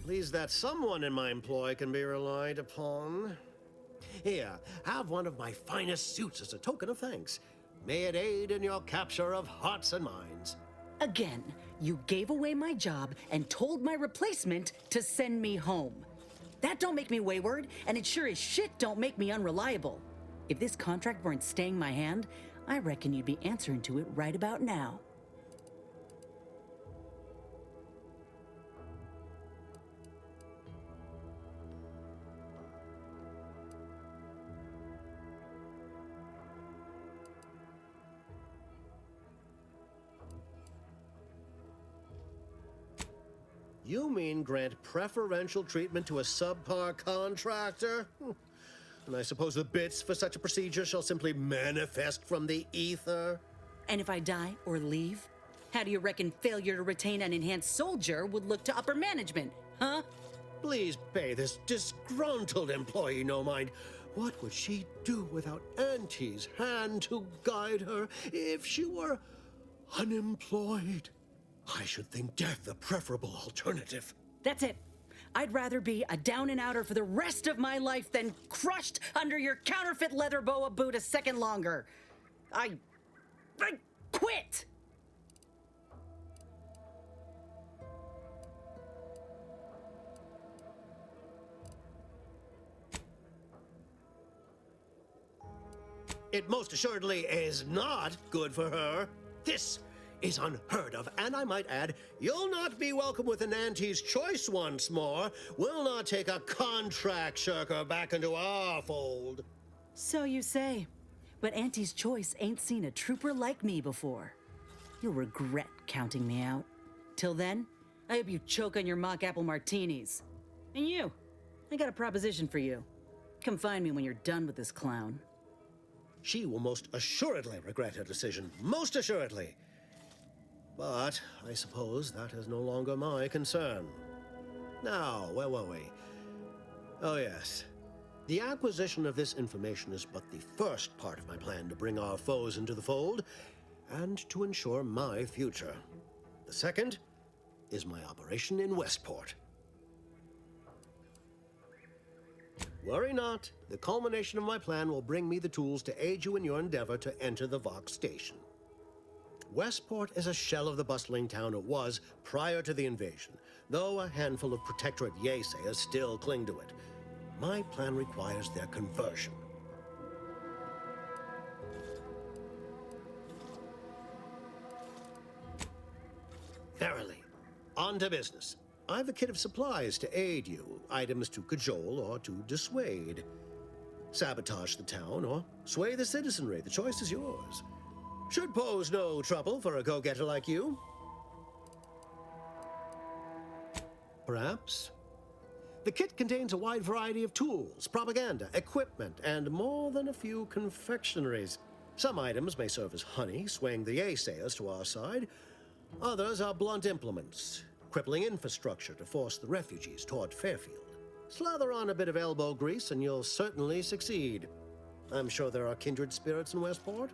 Pleased that someone in my employ can be relied upon. Here, have one of my finest suits as a token of thanks. May it aid in your capture of hearts and minds. Again, you gave away my job and told my replacement to send me home. That don't make me wayward, and it sure as shit don't make me unreliable. If this contract weren't staying my hand, I reckon you'd be answering to it right about now. You mean grant preferential treatment to a subpar contractor? And I suppose the bits for such a procedure shall simply manifest from the ether? And if I die or leave, how do you reckon failure to retain an enhanced soldier would look to upper management, huh? Please pay this disgruntled employee no mind. What would she do without Auntie's hand to guide her if she were unemployed? I should think death the preferable alternative. That's it. I'd rather be a down and outer for the rest of my life than crushed under your counterfeit leather boa boot a second longer. I quit! It most assuredly is not good for her. This is unheard of, and I might add, you'll not be welcome with an Auntie's choice once more. We'll not take a contract shirker back into our fold. So you say, but Auntie's choice ain't seen a trooper like me before. You'll regret counting me out. Till then, I hope you choke on your mock apple martinis. And you, I got a proposition for you. Come find me when you're done with this clown. She will most assuredly regret her decision, most assuredly. But I suppose that is no longer my concern. Now, where were we? Oh, yes. The acquisition of this information is but the first part of my plan to bring our foes into the fold and to ensure my future. The second is my operation in Westport. Worry not. The culmination of my plan will bring me the tools to aid you in your endeavor to enter the Vox station. Westport is a shell of the bustling town it was prior to the invasion, though a handful of Protectorate Yaysayers still cling to it. My plan requires their conversion. Verily. On to business. I've a kit of supplies to aid you, items to cajole or to dissuade. Sabotage the town or sway the citizenry. The choice is yours. Should pose no trouble for a go-getter like you. Perhaps. The kit contains a wide variety of tools, propaganda, equipment, and more than a few confectionaries. Some items may serve as honey, swaying the Yaysayers to our side. Others are blunt implements, crippling infrastructure to force the refugees toward Fairfield. Slather on a bit of elbow grease and you'll certainly succeed. I'm sure there are kindred spirits in Westport.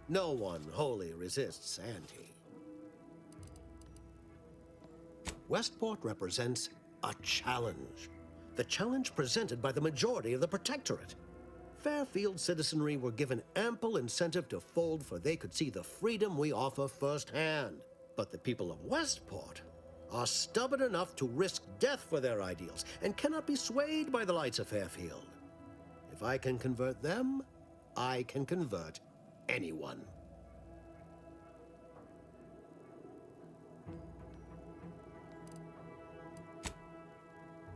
No one wholly resists Auntie. Westport represents a challenge. The challenge presented by the majority of the Protectorate. Fairfield citizenry were given ample incentive to fold, for they could see the freedom we offer firsthand. But the people of Westport are stubborn enough to risk death for their ideals and cannot be swayed by the lights of Fairfield. If I can convert them, I can convert anyone.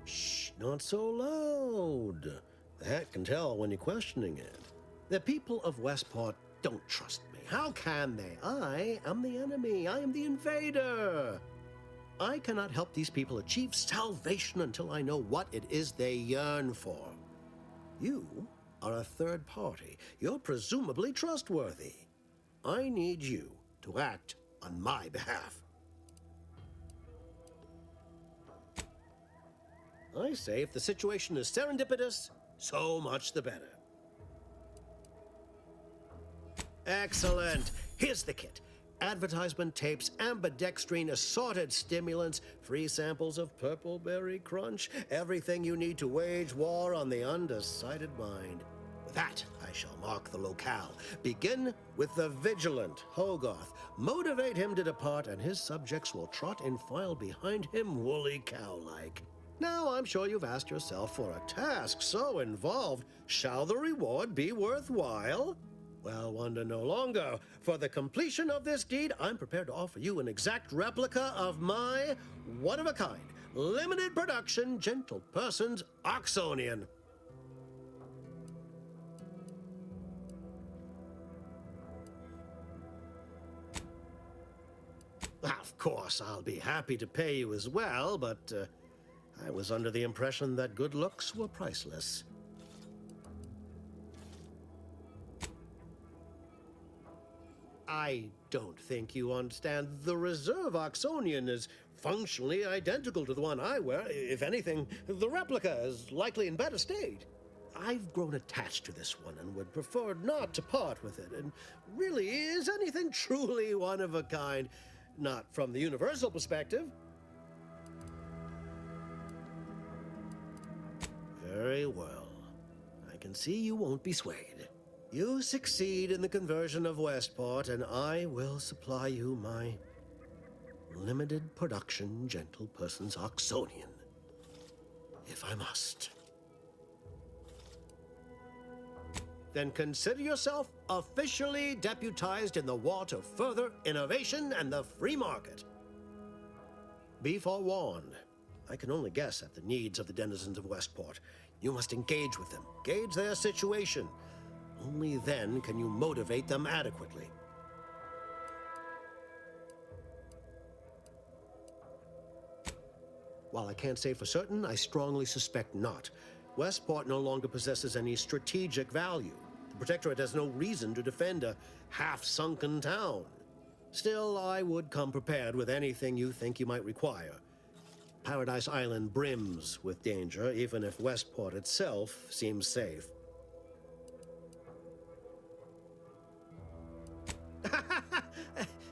Shh, not so loud. The hat can tell when you're questioning it. The people of Westport don't trust me. How can they? I am the enemy. I am the invader. I cannot help these people achieve salvation until I know what it is they yearn for. You are a third party. You're presumably trustworthy. I need you to act on my behalf. I say if the situation is serendipitous, so much the better. Excellent. Here's the kit. Advertisement tapes, ambidextrine, assorted stimulants, free samples of Purple Berry Crunch, everything you need to wage war on the undecided mind. With that, I shall mark the locale. Begin with the vigilant Hogarth. Motivate him to depart, and his subjects will trot in file behind him woolly cow-like. Now, I'm sure you've asked yourself, for a task so involved, shall the reward be worthwhile? Well, wonder no longer. For the completion of this deed, I'm prepared to offer you an exact replica of my one-of-a-kind, limited production, gentle person's Oxonian. Of course, I'll be happy to pay you as well, but I was under the impression that good looks were priceless. I don't think you understand. The reserve Oxonian is functionally identical to the one I wear. If anything, the replica is likely in better state. I've grown attached to this one and would prefer not to part with it. And really, is anything truly one of a kind? Not from the universal perspective. Very well. I can see you won't be swayed. You succeed in the conversion of Westport, and I will supply you my limited production gentle person's Oxonian, if I must. Then consider yourself officially deputized in the war to further innovation and the free market. Be forewarned. I can only guess at the needs of the denizens of Westport. You must engage with them, gauge their situation. Only then can you motivate them adequately. While I can't say for certain, I strongly suspect not. Westport no longer possesses any strategic value. The Protectorate has no reason to defend a half-sunken town. Still, I would come prepared with anything you think you might require. Paradise Island brims with danger, even if Westport itself seems safe.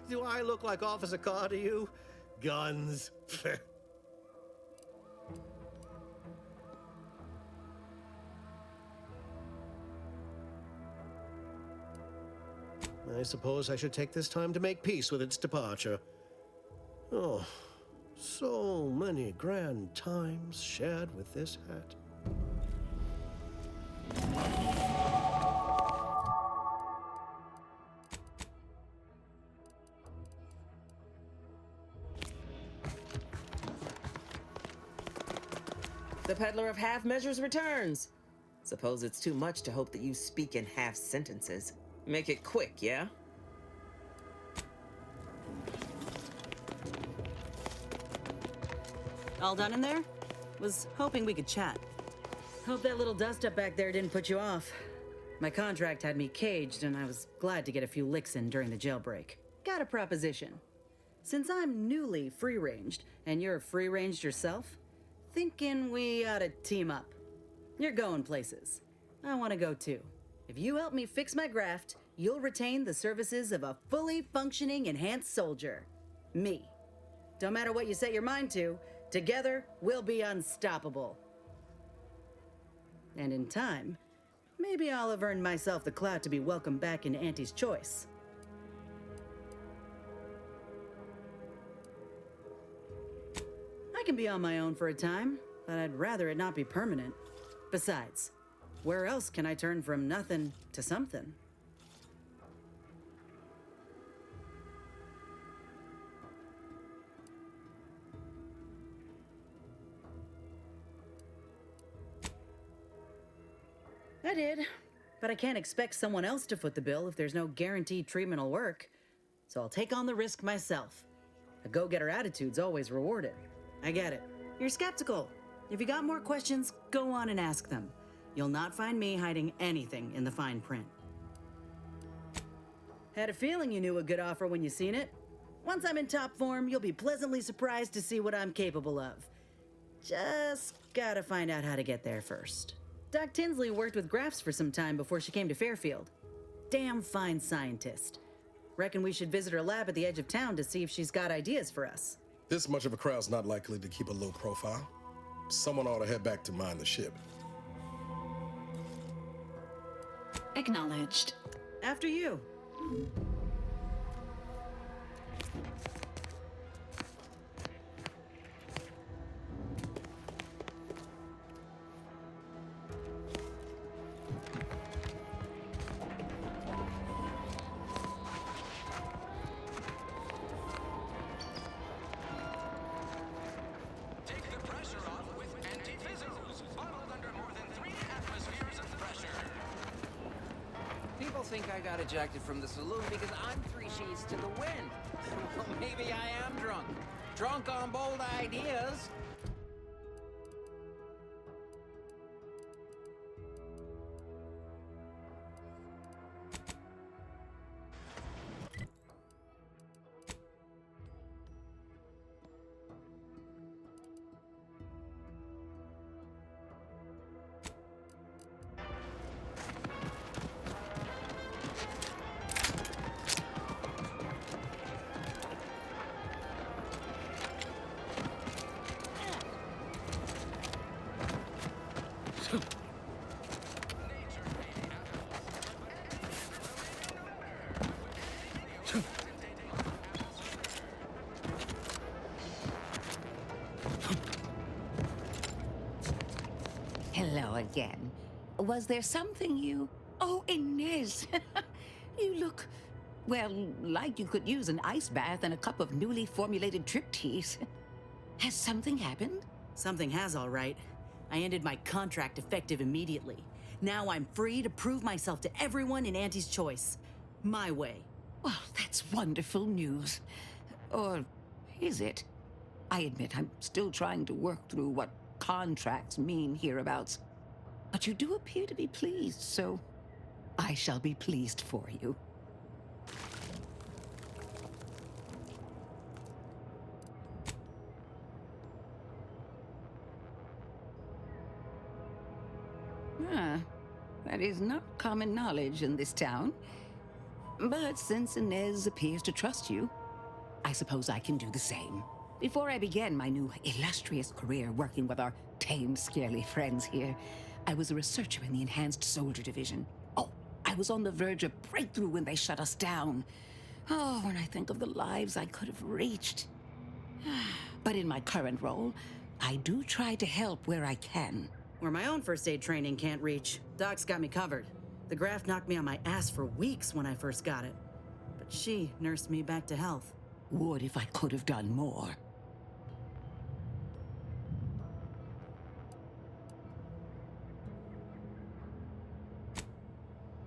Do I look like Officer Carr to you? Guns. I suppose I should take this time to make peace with its departure. Oh, so many grand times shared with this hat. The peddler of half measures returns. Suppose it's too much to hope that you speak in half sentences. Make it quick, yeah? All done in there? Was hoping we could chat. Hope that little dust up back there didn't put you off. My contract had me caged, and I was glad to get a few licks in during the jailbreak. Got a proposition. Since I'm newly free-ranged, and you're free-ranged yourself, thinking we ought to team up. You're going places. I want to go too. If you help me fix my graft, you'll retain the services of a fully functioning enhanced soldier. Me. Don't matter what you set your mind to, together we'll be unstoppable. And in time, maybe I'll have earned myself the clout to be welcomed back into Auntie's Choice. I can be on my own for a time, but I'd rather it not be permanent. Besides, where else can I turn from nothing to something? I did, but I can't expect someone else to foot the bill if there's no guaranteed treatment will work. So I'll take on the risk myself. A go-getter attitude's always rewarded. I get it. You're skeptical. If you got more questions, go on and ask them. You'll not find me hiding anything in the fine print. Had a feeling you knew a good offer when you seen it. Once I'm in top form, you'll be pleasantly surprised to see what I'm capable of. Just gotta find out how to get there first. Doc Tinsley worked with Graphs for some time before she came to Fairfield. Damn fine scientist. Reckon we should visit her lab at the edge of town to see if she's got ideas for us. This much of a crowd's not likely to keep a low profile. Someone ought to head back to mind the ship. Acknowledged. After you. Take the pressure off with anti-fizzles, bottled under more than 3 atmospheres of pressure. People think I got ejected from the saloon because I'm 3 sheets to the wind. Well, maybe I am drunk. Drunk on bold ideas. Hello again. Was there something you... Oh, Inez! You look, well, like you could use an ice bath and a cup of newly formulated trip teas. Has something happened? Something has, all right. I ended my contract effective immediately. Now I'm free to prove myself to everyone in Auntie's Choice. My way. Well, that's wonderful news. Or is it? I admit I'm still trying to work through what contracts mean hereabouts. But you do appear to be pleased, so I shall be pleased for you. Ah, that is not common knowledge in this town. But since Inez appears to trust you, I suppose I can do the same. Before I began my new illustrious career working with our tame, scarily friends here, I was a researcher in the Enhanced Soldier Division. Oh, I was on the verge of breakthrough when they shut us down. Oh, when I think of the lives I could have reached. But in my current role, I do try to help where I can. Where my own first aid training can't reach, Doc's got me covered. The graft knocked me on my ass for weeks when I first got it. But she nursed me back to health. Would if I could have done more.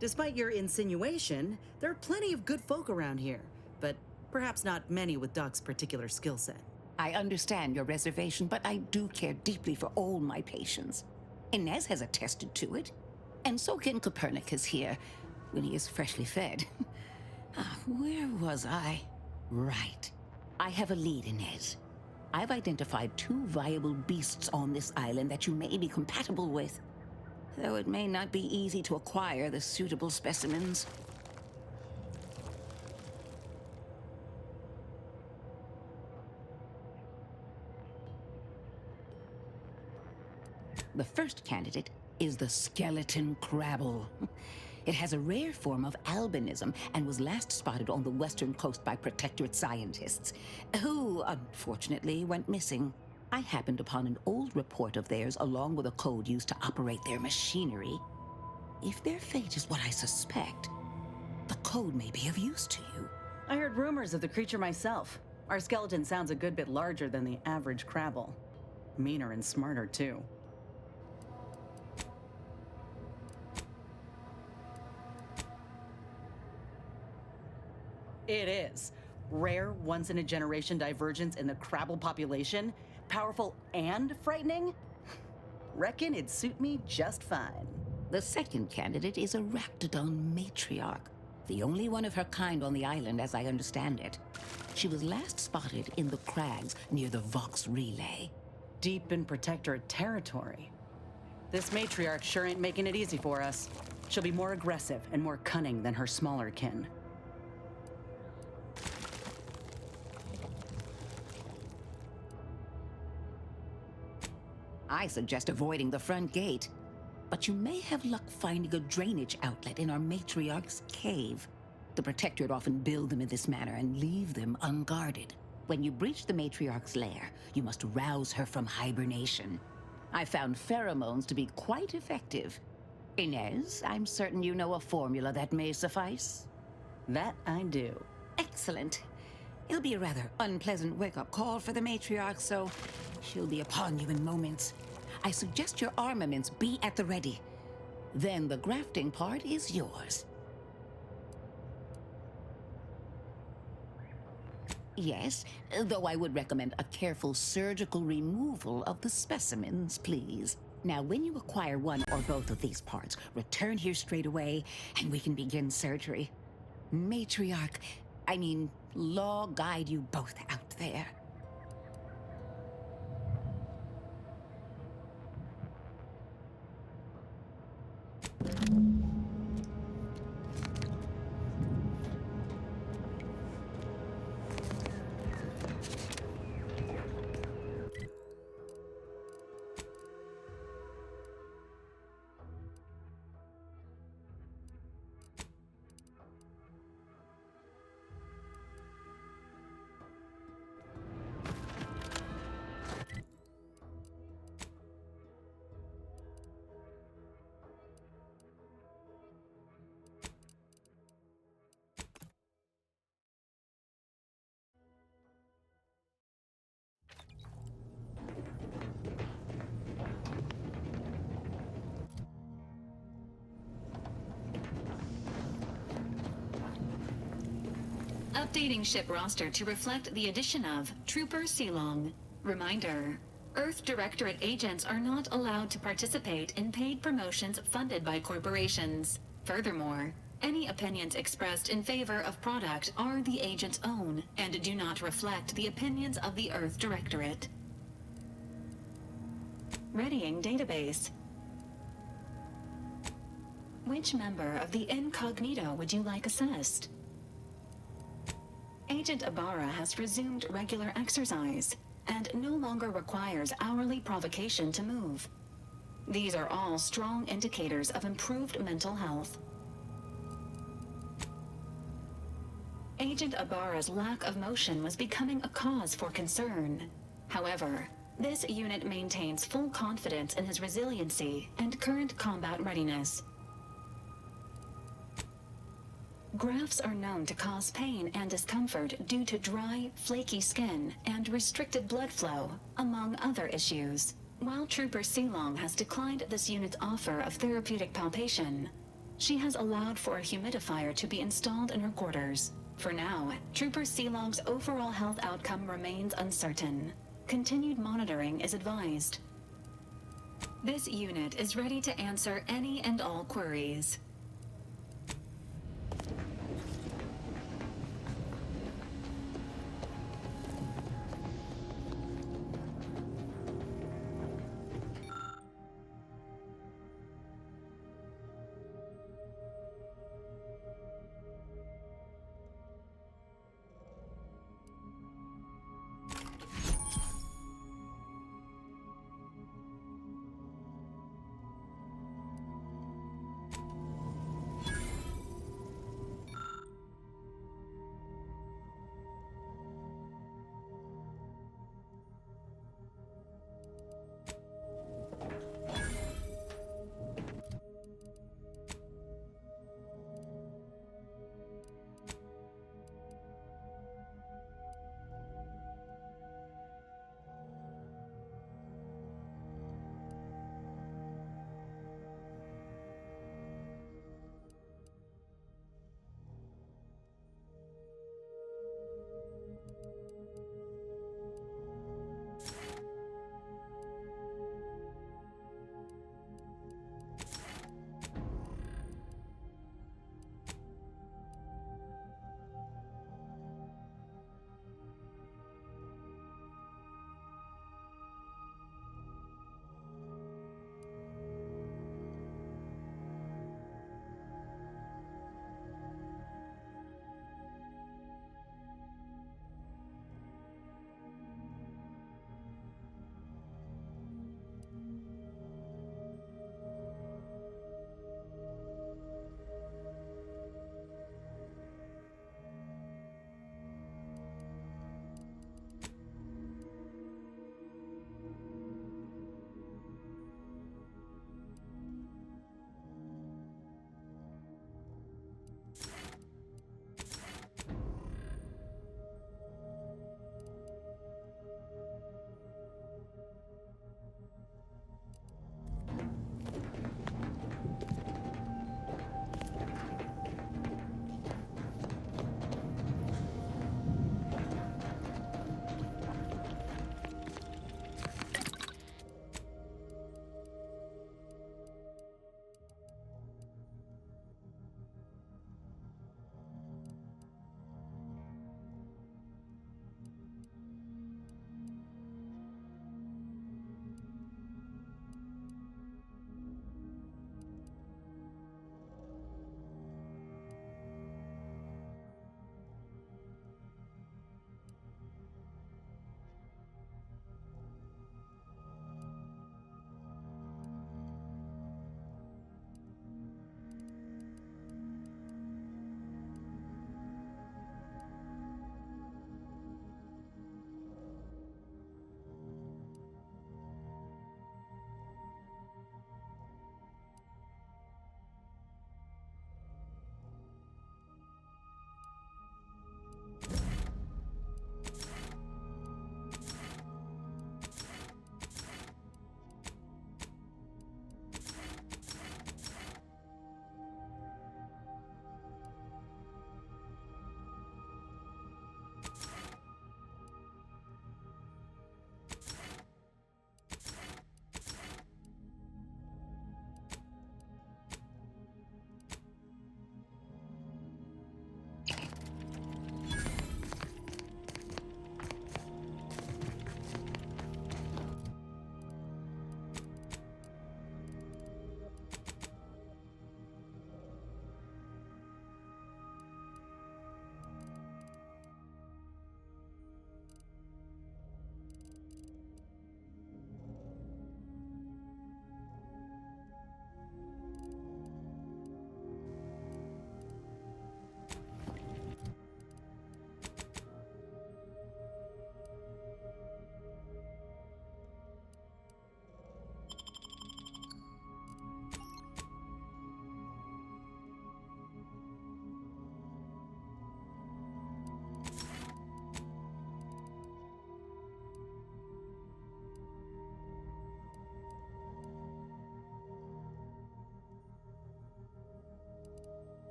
Despite your insinuation, there are plenty of good folk around here, but perhaps not many with Doc's particular skill set. I understand your reservation, but I do care deeply for all my patients. Inez has attested to it, and so can Copernicus here, when he is freshly fed. Where was I? Right. I have a lead, Inez. I've identified 2 viable beasts on this island that you may be compatible with, though it may not be easy to acquire the suitable specimens. The first candidate is the skeleton crabble. It has a rare form of albinism and was last spotted on the western coast by Protectorate scientists, who, unfortunately, went missing. I happened upon an old report of theirs along with a code used to operate their machinery. If their fate is what I suspect, the code may be of use to you. I heard rumors of the creature myself. Our skeleton sounds a good bit larger than the average crabble. Meaner and smarter, too. It is. Rare, once-in-a-generation divergence in the Crabble population? Powerful and frightening? Reckon it'd suit me just fine. The second candidate is a Raptidon matriarch, the only one of her kind on the island as I understand it. She was last spotted in the crags near the Vox Relay. Deep in Protectorate territory. This matriarch sure ain't making it easy for us. She'll be more aggressive and more cunning than her smaller kin. I suggest avoiding the front gate, but you may have luck finding a drainage outlet in our matriarch's cave. The Protectorate often build them in this manner and leave them unguarded. When you breach the matriarch's lair, you must rouse her from hibernation. I found pheromones to be quite effective. Inez, I'm certain you know a formula that may suffice. That I do. Excellent. It'll be a rather unpleasant wake-up call for the matriarch, so she'll be upon you in moments. I suggest your armaments be at the ready. Then the grafting part is yours. Yes, though I would recommend a careful surgical removal of the specimens, please. Now, when you acquire one or both of these parts, return here straight away, and we can begin surgery. Matriarch, Law guide you both out there. Updating ship roster to reflect the addition of Trooper Sealong. Reminder: Earth Directorate agents are not allowed to participate in paid promotions funded by corporations. Furthermore, any opinions expressed in favor of product are the agent's own and do not reflect the opinions of the Earth Directorate. Readying database. Which member of the Incognito would you like assessed? Agent Ibarra has resumed regular exercise and no longer requires hourly provocation to move. These are all strong indicators of improved mental health. Agent Ibarra's lack of motion was becoming a cause for concern. However, this unit maintains full confidence in his resiliency and current combat readiness. Grafts are known to cause pain and discomfort due to dry, flaky skin and restricted blood flow, among other issues. While Trooper Sealong has declined this unit's offer of therapeutic palpation, she has allowed for a humidifier to be installed in her quarters. For now, Trooper Sealong's overall health outcome remains uncertain. Continued monitoring is advised. This unit is ready to answer any and all queries.